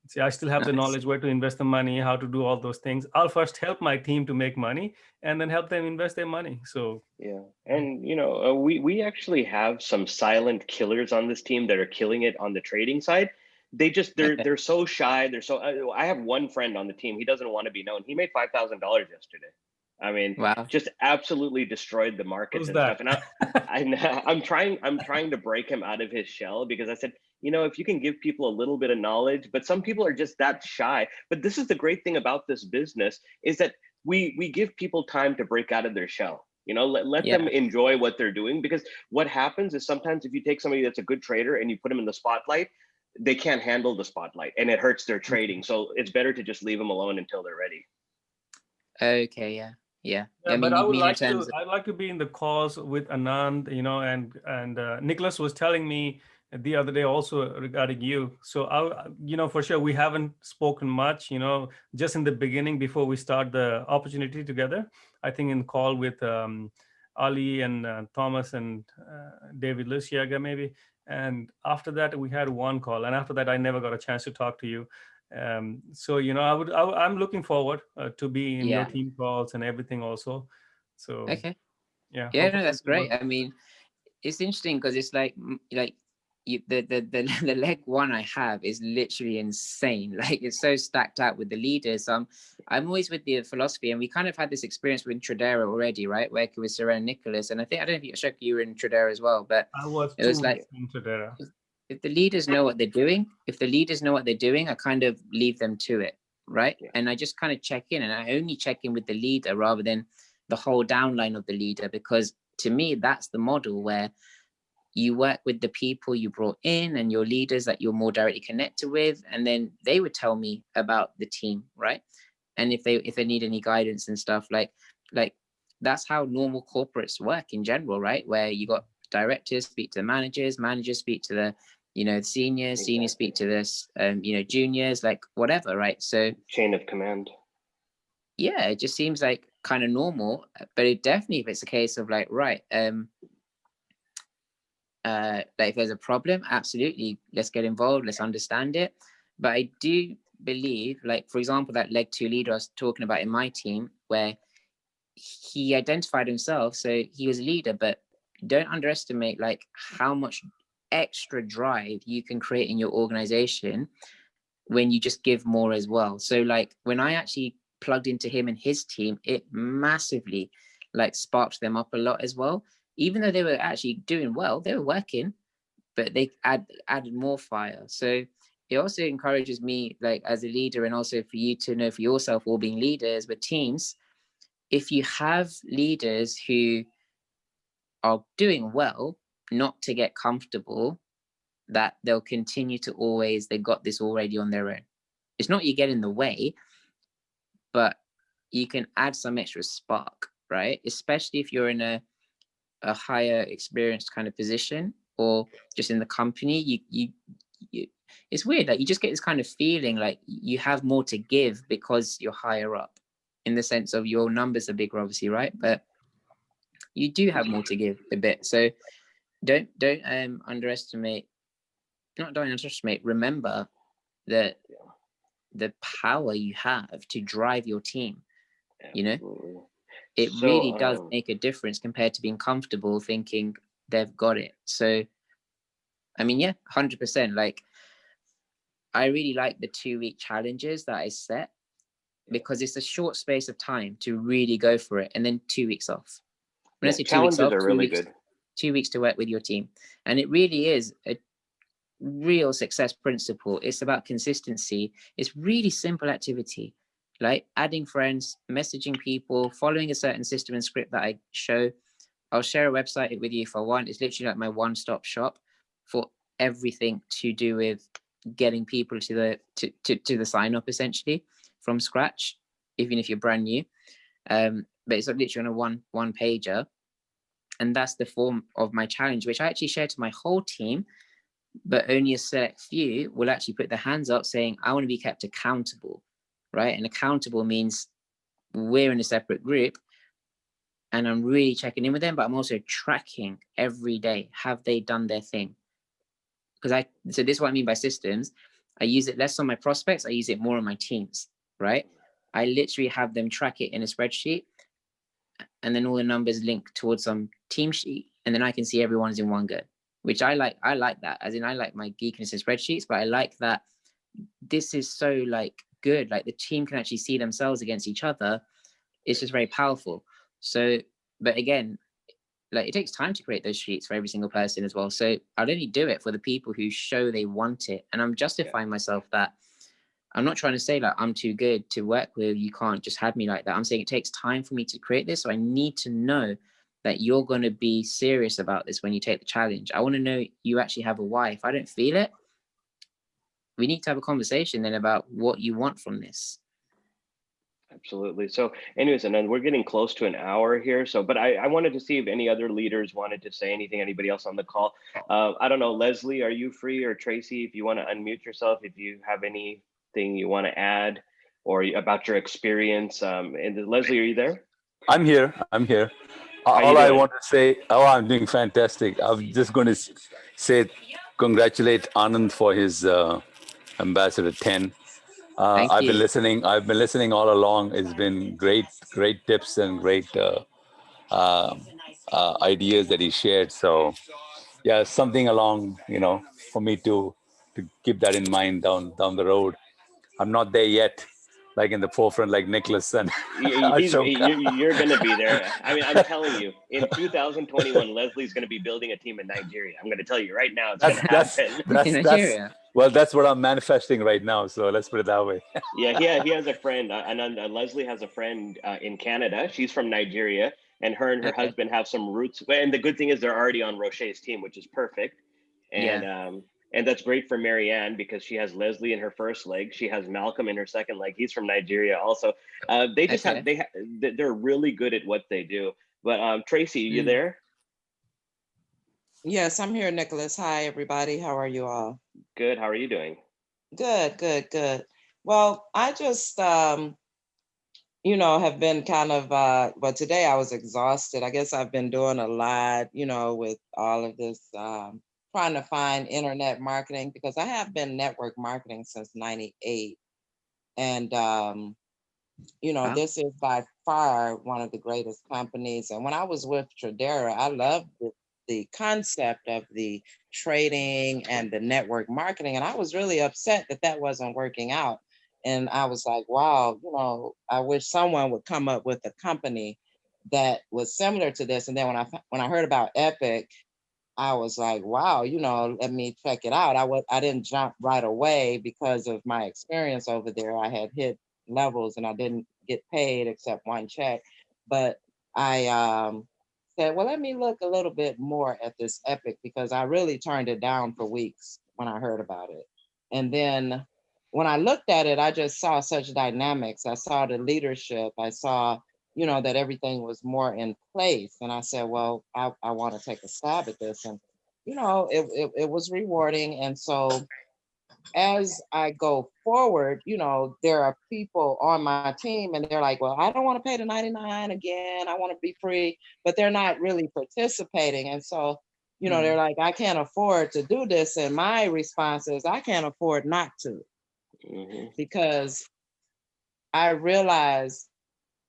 see, I still have the Nice. knowledge where to invest the money, how to do all those things. I'll first help my team to make money, and then help them invest their money. So Yeah, and you know, we actually have some silent killers on this team that are killing it on the trading side. They just Okay. they're so shy. They're so. I have one friend on the team. He doesn't want to be known. He made $5,000 yesterday. I mean, Wow. just absolutely destroyed the markets who's and stuff. that? And I'm trying to break him out of his shell, because I said, you know, if you can give people a little bit of knowledge, but some people are just that shy. But this is the great thing about this business, is that we give people time to break out of their shell. You know, let them Yeah. enjoy what they're doing, because what happens is sometimes if you take somebody that's a good trader and you put them in the spotlight, they can't handle the spotlight and it hurts their trading. So it's better to just leave them alone until they're ready. Okay. Yeah. Yeah. Yeah, I but mean, I you would mean in like terms to. of, I'd like to be in the calls with Anand, you know, and Nicholas was telling me the other day also regarding you. So you know, for sure we haven't spoken much, you know, just in the beginning before we start the opportunity together. I think in call with Ali and Thomas and David Luciaga maybe. And after that we had one call, and after that I never got a chance to talk to you. So you know, I'm looking forward to be in your yeah. team calls and everything also. So Okay. yeah, Yeah. No, hopefully we that's can work. great. I mean, it's interesting because it's like you, the leg one I have is literally insane. Like, it's so stacked out with the leaders. I'm always with the philosophy, and we kind of had this experience with Tradera already, right? Working with Seren Nicholas, and I don't know if you were in Tradera as well, but I was it was 2 weeks like, in Tradera. if the leaders know what they're doing, I kind of leave them to it, right? Yeah. And I just kind of check in, and I only check in with the leader rather than the whole downline of the leader, because to me that's the model where you work with the people you brought in and your leaders that you're more directly connected with, and then they would tell me about the team, right? And if they need any guidance and stuff, like that's how normal corporates work in general, right? Where you got directors speak to the managers, managers speak to the, you know, seniors, seniors speak to this, you know, juniors, like whatever, right? So chain of command. Yeah, it just seems like kind of normal, but it definitely, if it's a case of like, right, like if there's a problem, absolutely, let's get involved, let's understand it. But I do believe, like, for example, that leg 2 leader I was talking about in my team, where he identified himself, so he was a leader, but don't underestimate like how much extra drive you can create in your organization when you just give more as well. So like when I actually plugged into him and his team, it massively like sparked them up a lot as well. Even though they were actually doing well, they were working, but they added more fire. So it also encourages me, like as a leader, and also for you to know for yourself, all being leaders with teams, if you have leaders who are doing well, not to get comfortable, that they'll continue to always, they got this already on their own. It's not you get in the way, but you can add some extra spark, right? Especially if you're in a higher experienced kind of position, or just in the company, you it's weird, like you just get this kind of feeling like you have more to give because you're higher up, in the sense of your numbers are bigger, obviously, right? But you do have more to give a bit. So don't underestimate, not don't underestimate, remember that the power you have to drive your team. You know, it really does make a difference compared to being comfortable thinking they've got it. So I mean, yeah, 100%. Like I really like the 2-week challenges that I set, because it's a short space of time to really go for it, and then 2 weeks off. When I say 2 weeks off, are really good. 2 weeks to work with your team. And it really is a real success principle. It's about consistency. It's really simple activity, like adding friends, messaging people, following a certain system and script that I show. I'll share a website with you if I want. It's literally like my one-stop shop for everything to do with getting people to the sign up, essentially from scratch, even if you're brand new. But it's literally on a one pager, and that's the form of my challenge, which I actually share to my whole team. But only a select few will actually put their hands up saying, I want to be kept accountable, right? And accountable means we're in a separate group and I'm really checking in with them, but I'm also tracking every day. Have they done their thing? So this is what I mean by systems. I use it less on my prospects. I use it more on my teams, right? I literally have them track it in a spreadsheet, and then all the numbers link towards some team sheet. And then I can see everyone's in one go, which I like. I like that, as in I like my geekiness in spreadsheets, but I like that this is so like good. Like the team can actually see themselves against each other. It's just very powerful. So, but again, like it takes time to create those sheets for every single person as well. So I'd only do it for the people who show they want it. And I'm justifying myself that I'm not trying to say like I'm too good to work with, you can't just have me like that. I'm saying it takes time for me to create this. So I need to know that you're going to be serious about this when you take the challenge. I want to know you actually have a why. If I don't feel it, we need to have a conversation then about what you want from this. Absolutely. So anyways, and then we're getting close to an hour here. So, but I wanted to see if any other leaders wanted to say anything, anybody else on the call. I don't know, Leslie, are you free, or Tracy, if you want to unmute yourself, if you have anything you want to add or about your experience. And Leslie, are you there? I'm here. All I want to say, I'm doing fantastic. I'm just going to say, congratulate Anand for his Ambassador 10. I've been listening all along. It's been great tips and great ideas that he shared. So yeah, something along, for me to keep that in mind down the road. I'm not there yet, like in the forefront, like Nicholas and you're going to be there. I mean, I'm telling you, in 2021, Leslie's going to be building a team in Nigeria. I'm going to tell you right now, it's going to happen. That's what I'm manifesting right now. So let's put it that way. Yeah, he has a friend, and Leslie has a friend in Canada. She's from Nigeria, and her husband have some roots. And the good thing is they're already on Rocher's team, which is perfect. And And that's great for Marianne because she has Leslie in her first leg. She has Malcolm in her second leg. He's from Nigeria also. They just they're really good at what they do. But Tracy, you there? Yes, I'm here, Nicholas. Hi, everybody. How are you all? Good. How are you doing? Good, good, good. Well, I just, you know, have been kind of, but today I was exhausted. I guess I've been doing a lot, you know, with all of this, trying to find internet marketing, because I have been network marketing since '98. And, you know, this is by far one of the greatest companies. And when I was with Tradera, I loved the concept of the trading and the network marketing. And I was really upset that that wasn't working out. And I was like, wow, you know, I wish someone would come up with a company that was similar to this. And then when I heard about Epic, I was like, wow, you know, let me check it out. I didn't jump right away because of my experience over there. I had hit levels and I didn't get paid except one check. But I said, well, let me look a little bit more at this Epic, because I really turned it down for weeks when I heard about it. And then when I looked at it, I just saw such dynamics. I saw the leadership. I saw, you know, that everything was more in place. And I said, well, I want to take a stab at this. And, you know, it was rewarding. And so as I go forward, you know, there are people on my team and they're like, well, I don't want to pay the 99 again. I want to be free, but they're not really participating. And so, you know, they're like, I can't afford to do this. And my response is, I can't afford not to, because I realize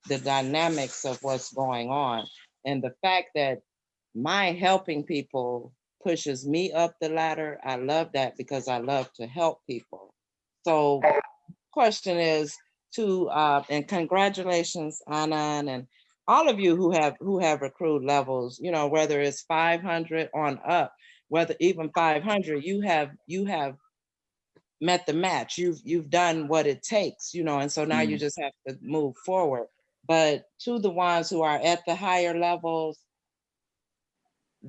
the dynamics of what's going on. And the fact that my helping people pushes me up the ladder, I love that, because I love to help people. So question is to, and congratulations, Anand, and all of you who have accrued levels, you know, whether it's 500 on up, whether even 500, you have met the match. You've done what it takes, you know, and so now you just have to move forward. But to the ones who are at the higher levels,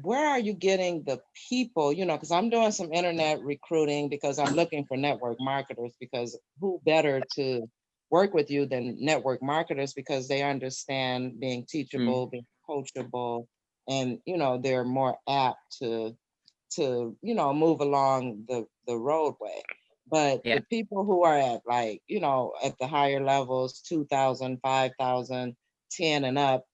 where are you getting the people? You know, because I'm doing some internet recruiting because I'm looking for network marketers, because who better to work with you than network marketers, because they understand being teachable, being coachable, and, you know, they're more apt to you know, move along the roadway. But the people who are at, like, you know, at the higher levels, 2,000, 5,000, 10 and up,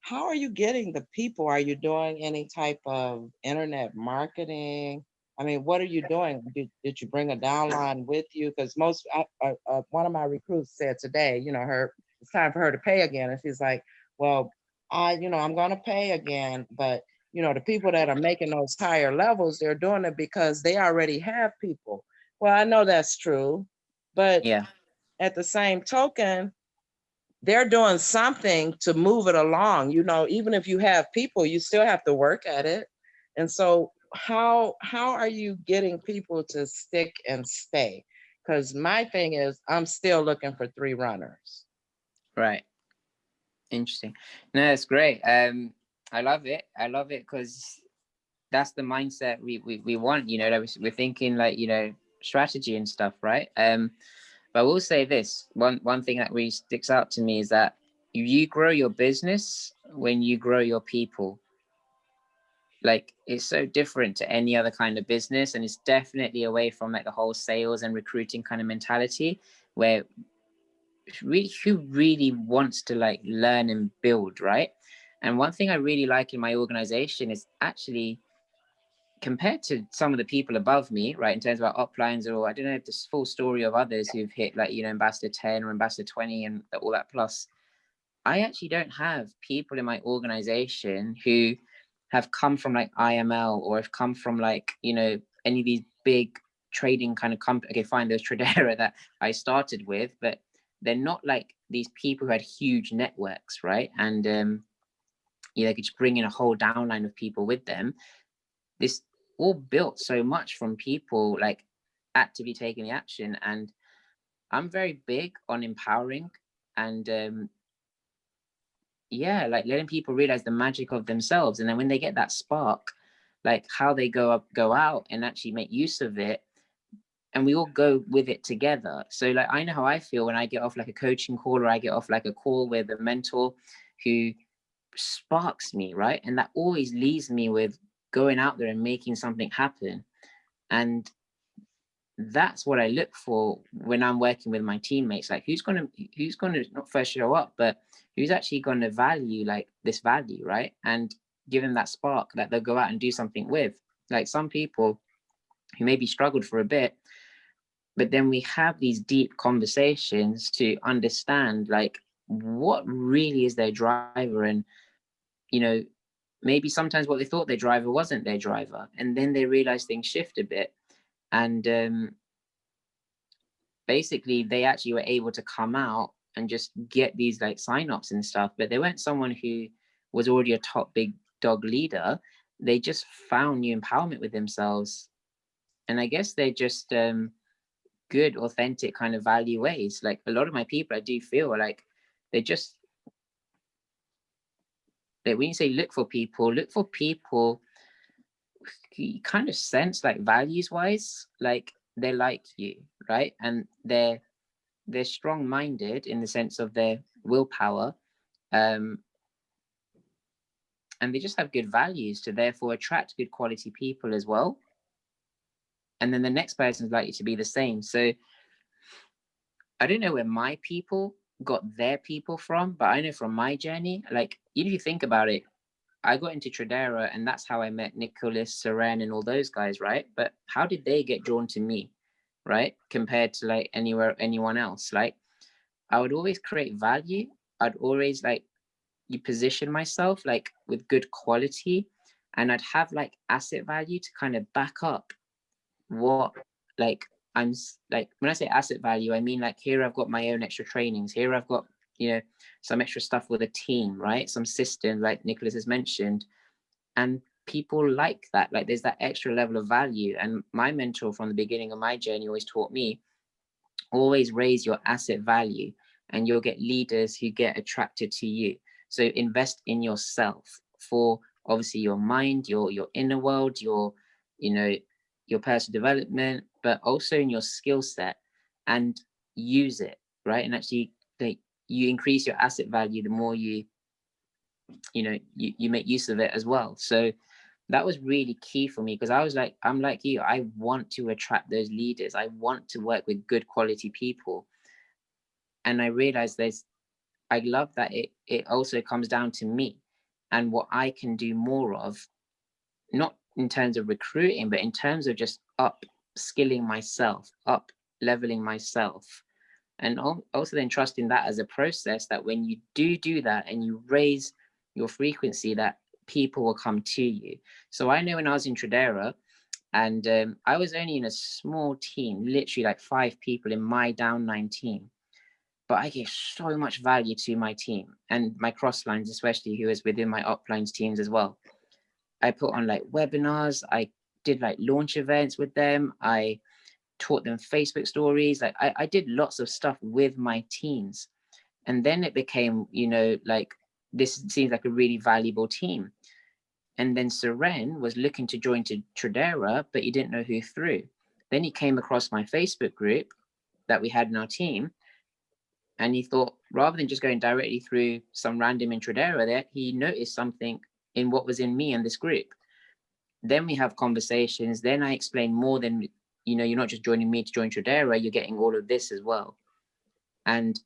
how are you getting the people? Are you doing any type of internet marketing? I mean, what are you doing? Did you bring a downline with you? Because one of my recruits said today, you know, it's time for her to pay again. And she's like, well, you know, I'm going to pay again. But, you know, the people that are making those higher levels, they're doing it because they already have people. Well, I know that's true. But at the same token, they're doing something to move it along. You know, even if you have people, you still have to work at it. And so how are you getting people to stick and stay? Because my thing is, I'm still looking for 3 runners. Right. Interesting. No, it's great. I love it. I love it because that's the mindset we want, you know, we're thinking like, you know, strategy and stuff, right? But I will say this, one thing that really sticks out to me is that you grow your business when you grow your people. Like, it's so different to any other kind of business, and it's definitely away from like the whole sales and recruiting kind of mentality, where who really wants to like learn and build, right? And one thing I really like in my organization is actually, compared to some of the people above me, right, in terms of our uplines, or I don't know the full story of others who've hit like, you know, ambassador 10 or ambassador 20 and all that plus, I actually don't have people in my organization who have come from like IML or have come from like, you know, any of these big trading kind of company. Okay, fine, there's Tradera that I started with, but they're not like these people who had huge networks, right? And you know, they could just bring in a whole downline of people with them. This all built so much from people like actively taking the action. And I'm very big on empowering and yeah, like letting people realize the magic of themselves. And then when they get that spark, like how they go out and actually make use of it. And we all go with it together. So like, I know how I feel when I get off like a coaching call, or I get off like a call with a mentor who sparks me, right? And that always leaves me with going out there and making something happen. And that's what I look for when I'm working with my teammates. Like, who's gonna not first show up, but who's actually gonna value like this value, right? And give them that spark that they'll go out and do something with. Like some people who maybe struggled for a bit, but then we have these deep conversations to understand like what really is their driver. And you know, maybe sometimes what they thought their driver wasn't their driver, and then they realize things shift a bit. And basically they actually were able to come out and just get these like sign-ups and stuff, but they weren't someone who was already a top big dog leader. They just found new empowerment with themselves. And I guess they're just good, authentic kind of value ways. Like a lot of my people, I do feel like they just, like when you say look for people you kind of sense like values wise, like they're like you, right? And they're strong-minded in the sense of their willpower, and they just have good values to therefore attract good quality people as well. And then the next person is likely to be the same. So I don't know where my people got their people from, but I know from my journey, like if you think about it, I got into Tradera and that's how I met Nicholas, Seren, and all those guys, right? But how did they get drawn to me, right? Compared to like anyone else? Like I would always create value. I'd always like you position myself like with good quality, and I'd have like asset value to kind of back up what like I'm like when I say asset value, I mean like here I've got my own extra trainings, here I've got, you know, some extra stuff with a team, right? Some system like Nicholas has mentioned, and people like that. Like there's that extra level of value. And my mentor from the beginning of my journey always taught me, always raise your asset value and you'll get leaders who get attracted to you. So invest in yourself for obviously your mind, your inner world, your, you know, your personal development, but also in your skill set, and use it, right? And actually like you increase your asset value the more you know you make use of it as well. So that was really key for me, because I was like, I'm like you, I want to attract those leaders, I want to work with good quality people. And I realized I love that it also comes down to me and what I can do more of, not in terms of recruiting, but in terms of just up skilling myself, up leveling myself. And also then trusting that as a process, that when you do that and you raise your frequency, that people will come to you. So I know when I was in Tradera, and I was only in a small team, literally like 5 people in my down 9 team, but I gave so much value to my team and my cross lines, especially who was within my uplines teams as well. I put on like webinars, I did like launch events with them, I taught them Facebook stories. Like I did lots of stuff with my teams. And then it became, you know, like this seems like a really valuable team. And then Seren was looking to join to Tradera, but he didn't know who through. Then he came across my Facebook group that we had in our team. And he thought, rather than just going directly through some random in Tradera there, he noticed something in what was in me and this group. Then we have conversations. Then I explain more than, you know, you're not just joining me to join Tradera, you're getting all of this as well. And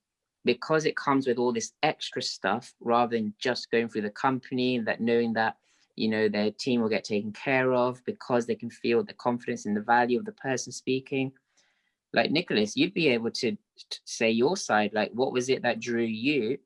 because it comes with all this extra stuff, rather than just going through the company, that knowing that, you know, their team will get taken care of, because they can feel the confidence in the value of the person speaking. Like Nicholas, you'd be able to say your side, like what was it that drew you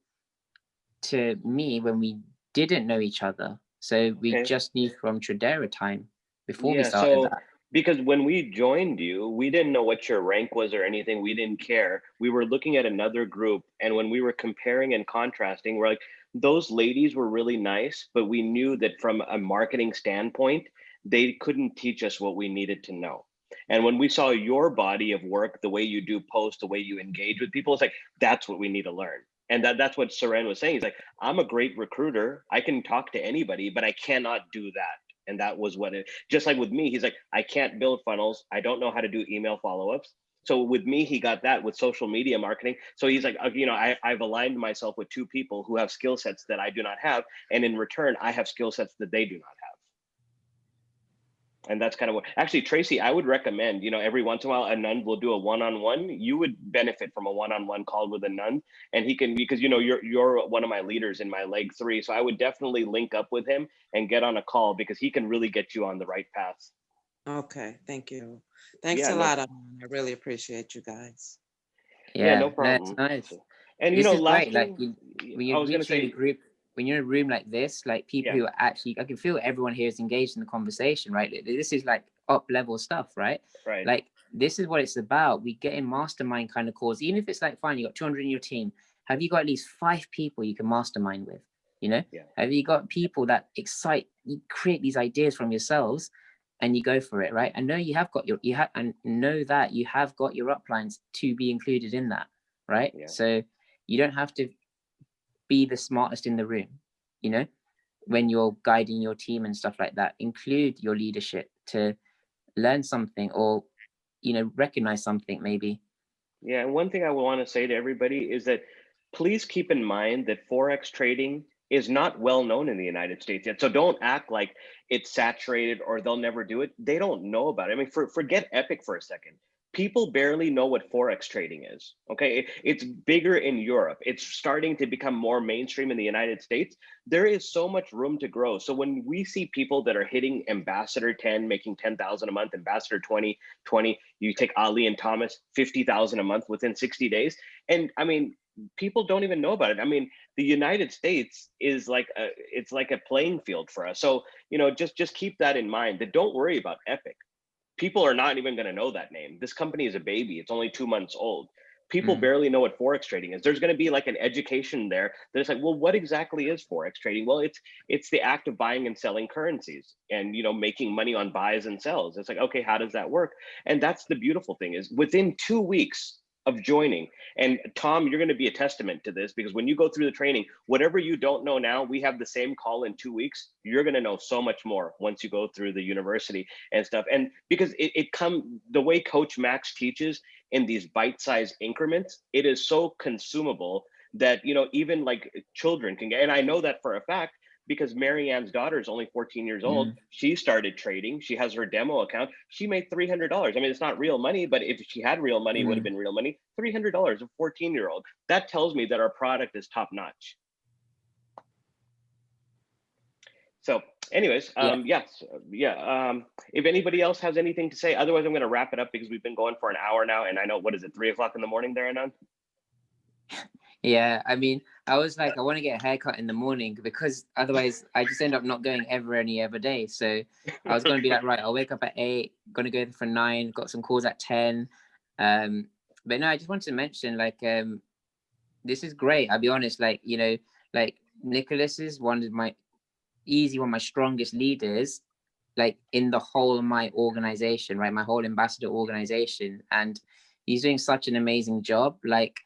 to me when we didn't know each other? So we just knew from Tradera time before we started that. Because when we joined you, we didn't know what your rank was or anything. We didn't care. We were looking at another group, and when we were comparing and contrasting, we're like, those ladies were really nice, but we knew that from a marketing standpoint, they couldn't teach us what we needed to know. And when we saw your body of work, the way you do post, the way you engage with people, it's like, that's what we need to learn. And that's what Seren was saying. He's like, I'm a great recruiter. I can talk to anybody, but I cannot do that. And that was what it, just like with me, he's like, I can't build funnels. I don't know how to do email follow-ups. So with me, he got that with social media marketing. So he's like, you know, I've aligned myself with two people who have skill sets that I do not have. And in return, I have skill sets that they do not have. And that's kind of what, actually, Tracy, I would recommend, you know, every once in a while, Anand will do a one-on-one. You would benefit from a one-on-one call with Anand, and he can, because, you know, you're one of my leaders in my leg 3. So I would definitely link up with him and get on a call, because he can really get you on the right path. Okay, thank you. Thanks a lot. I really appreciate you guys. Yeah, no problem. No, it's nice. And this you know, is last great. thing, Like when you're in a group, when you're in a room like this, like people who are actually, I can feel everyone here is engaged in the conversation, right? This is like up level stuff, right? Right. Like this is what it's about. We get in mastermind kind of calls, even if it's like, fine, you got 200 in your team. Have you got at least 5 people you can mastermind with? You know, have you got people that excite, you create these ideas from yourselves and you go for it, right? And know you have got your, and know that you have got your uplines to be included in that, right? So you don't have to be the smartest in the room, you know, when you're guiding your team and stuff like that. Include your leadership to learn something, or, you know, recognize something maybe. Yeah, and one thing I want to say to everybody is that please keep in mind that Forex trading is not well known in the United States yet. So don't act like it's saturated or they'll never do it. They don't know about it. I mean, forget Epic for a second. People barely know what Forex trading is. Okay, it's bigger in Europe. It's starting to become more mainstream in the United States. There is so much room to grow. So when we see people that are hitting Ambassador 10, making 10,000 a month, Ambassador 20, you take Ali and Thomas, 50,000 a month within 60 days. And I mean, people don't even know about it. I mean, the United States is like it's like a playing field for us. So, you know, just keep that in mind, that don't worry about Epic. People are not even going to know that name. This company is a baby. It's only 2 months old. People barely know what Forex trading is. There's going to be like an education there that it's like, well, what exactly is Forex trading? Well, it's the act of buying and selling currencies and, you know, making money on buys and sells. It's like, okay, how does that work? And that's the beautiful thing, is within 2 weeks of joining, and Tom, you're going to be a testament to this, because when you go through the training, whatever you don't know now, we have the same call in 2 weeks. You're going to know so much more once you go through the university and stuff. And because it the way Coach Max teaches in these bite-sized increments, it is so consumable that, you know, even like children can get, and I know that for a fact, because Marianne's daughter is only 14 years old. She started trading. She has her demo account. She made $300. I mean, it's not real money, but if she had real money, it would have been real money. $300, a 14-year-old. That tells me that our product is top notch. So anyways, if anybody else has anything to say, otherwise I'm going to wrap it up, because we've been going for an hour now. And I know, what is it, 3 o'clock in the morning there, Anand? Yeah, I mean, I was like, I want to get a haircut in the morning, because otherwise I just end up not going any other day. So I was going to be like, right, I'll wake up at 8, going to go for 9, got some calls at 10. But no, I just wanted to mention, like, this is great. I'll be honest, like, you know, like Nicholas is one of my strongest leaders, like in the whole of my organization, right? My whole ambassador organization. And he's doing such an amazing job. Like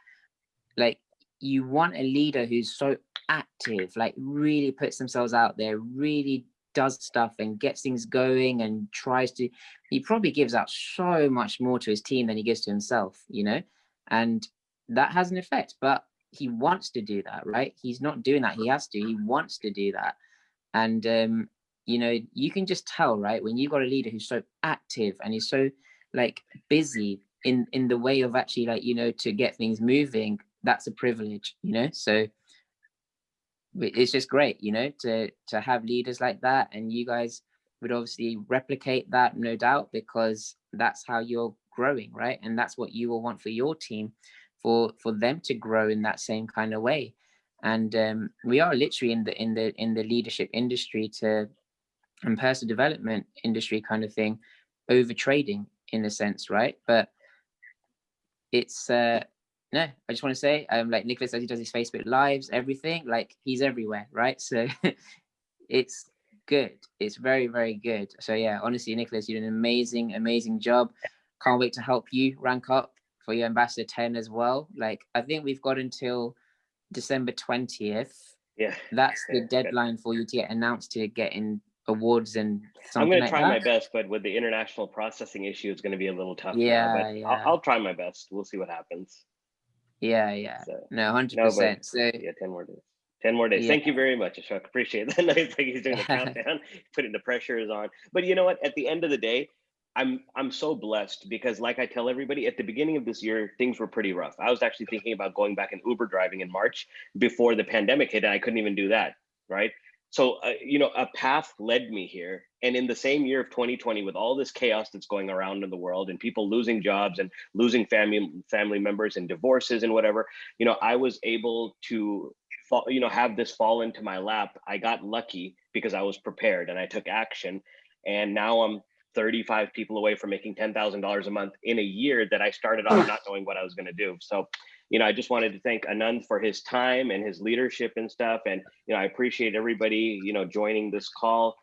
you want a leader who's so active, like really puts themselves out there, really does stuff and gets things going and tries to, he probably gives out so much more to his team than he gives to himself, you know, and that has an effect. But he wants to do that, right? He's not doing that. He has to, he wants to do that. And, you know, you can just tell, right? When you've got a leader who's so active and he's so like busy in the way of actually, like, you know, to get things moving, that's a privilege, you know. So it's just great, you know, to have leaders like that. And you guys would obviously replicate that, no doubt, because that's how you're growing, right? And that's what you will want for your team, for them to grow in that same kind of way. And we are literally in the leadership industry and personal development industry kind of thing, over trading in a sense, right? But it's no, I just want to say, like Nicholas says, he does his Facebook lives, everything, like he's everywhere, right? So it's good. It's very, very good. So yeah, honestly, Nicholas, you did an amazing job. Can't wait to help you rank up for your Ambassador 10 as well. Like, I think we've got until December 20th. Yeah, that's the deadline for you to get announced to get in awards and I'm something going to like try that? my best, but with the international processing issue, it's going to be a little tough now. Yeah, But yeah. I'll try my best. We'll see what happens. Yeah, yeah. So, No, 100%. no, but So yeah, 10 more days. 10 more days. yeah. Thank you very much, Ashok. Appreciate that. It's like he's doing the countdown, putting the pressures on. But you know what? At the end of the day, I'm so blessed because, like I tell everybody, at the beginning of this year, things were pretty rough. I was actually thinking about going back and Uber driving in March before the pandemic hit, and I couldn't even do that, right? So, you know, a path led me here. And in the same year of 2020, with all this chaos that's going around in the world and people losing jobs and losing family members and divorces and whatever, you know, I was able to you know, have this fall into my lap. I got lucky because I was prepared and I took action. And now I'm 35 people away from making $10,000 a month in a year that I started off not knowing what I was going to do. So, you know, I just wanted to thank Anand for his time and his leadership and stuff. And, you know, I appreciate everybody, you know, joining this call.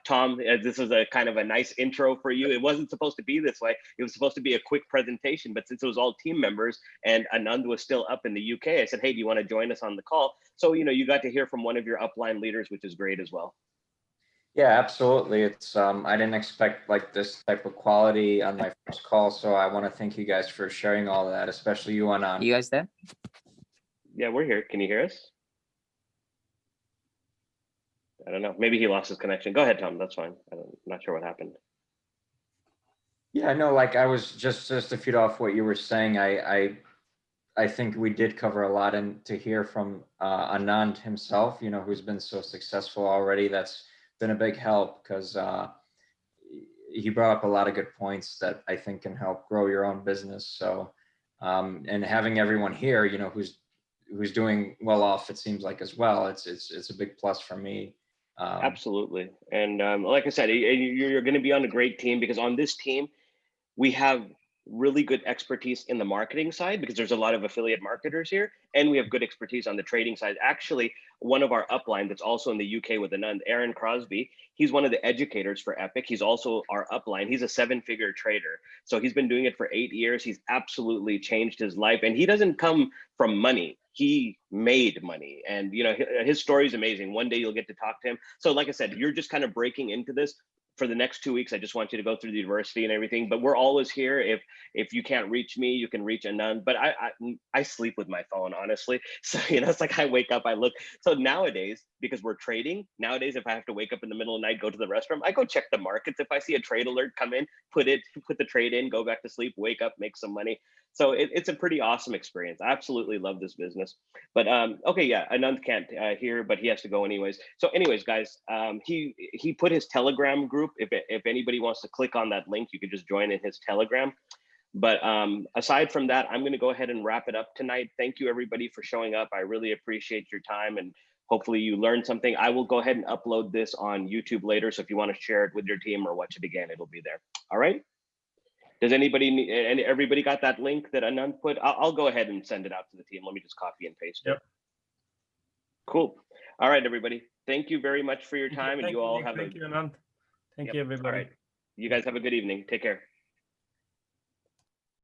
Tom, this is a kind of a nice intro for you. It wasn't supposed to be this way. It was supposed to be a quick presentation, but since it was all team members and Anand was still up in the UK, I said, hey, do you want to join us on the call? So, you know, you got to hear from one of your upline leaders, which is great as well. Yeah, absolutely. It's I didn't expect like this type of quality on my first call. So I want to thank you guys for sharing all of that, especially you, Anand. You guys there? Yeah, we're here. Can you hear us? I don't know. Maybe he lost his connection. Go ahead, Tom. That's fine. I'm not sure what happened. Yeah, no, like I was just to feed off what you were saying. I think we did cover a lot, and to hear from Anand himself, you know, who's been so successful already, that's been a big help because he brought up a lot of good points that I think can help grow your own business. So, and having everyone here, you know, who's doing well off, it seems like as well. It's a big plus for me. Absolutely. And like I said, you're going to be on a great team because on this team, we have really good expertise in the marketing side because there's a lot of affiliate marketers here, and we have good expertise on the trading side. Actually, one of our upline that's also in the UK with Anand, Aaron Crosby, he's one of the educators for Epic. He's also our upline. He's a 7-figure trader. So he's been doing it for 8 years. He's absolutely changed his life, and he doesn't come from money. He made money, and you know, his story is amazing. One day you'll get to talk to him. So like I said, you're just kind of breaking into this. For the next 2 weeks, I just want you to go through the university and everything, but we're always here. If you can't reach me, you can reach Anand, but I sleep with my phone, honestly. So, you know, it's like I wake up, I look. So nowadays, because we're trading, nowadays, if I have to wake up in the middle of the night, go to the restroom, I go check the markets. If I see a trade alert come in, put the trade in, go back to sleep, wake up, make some money. So it's a pretty awesome experience. I absolutely love this business. But okay, yeah, Anand can't hear, but he has to go anyways. So anyways, guys, he put his Telegram group. If anybody wants to click on that link, you can just join in his Telegram. But aside from that, I'm going to go ahead and wrap it up tonight. Thank you, everybody, for showing up. I really appreciate your time, and hopefully you learned something. I will go ahead and upload this on YouTube later. So if you want to share it with your team or watch it again, it'll be there. All right. Does anybody need, and everybody got that link that Anand put? I'll go ahead and send it out to the team. Let me just copy and paste it. Cool. All right, everybody. Thank you very much for your time. And you all have Thank you, Anand. Thank you, everybody. All right. You guys have a good evening. Take care.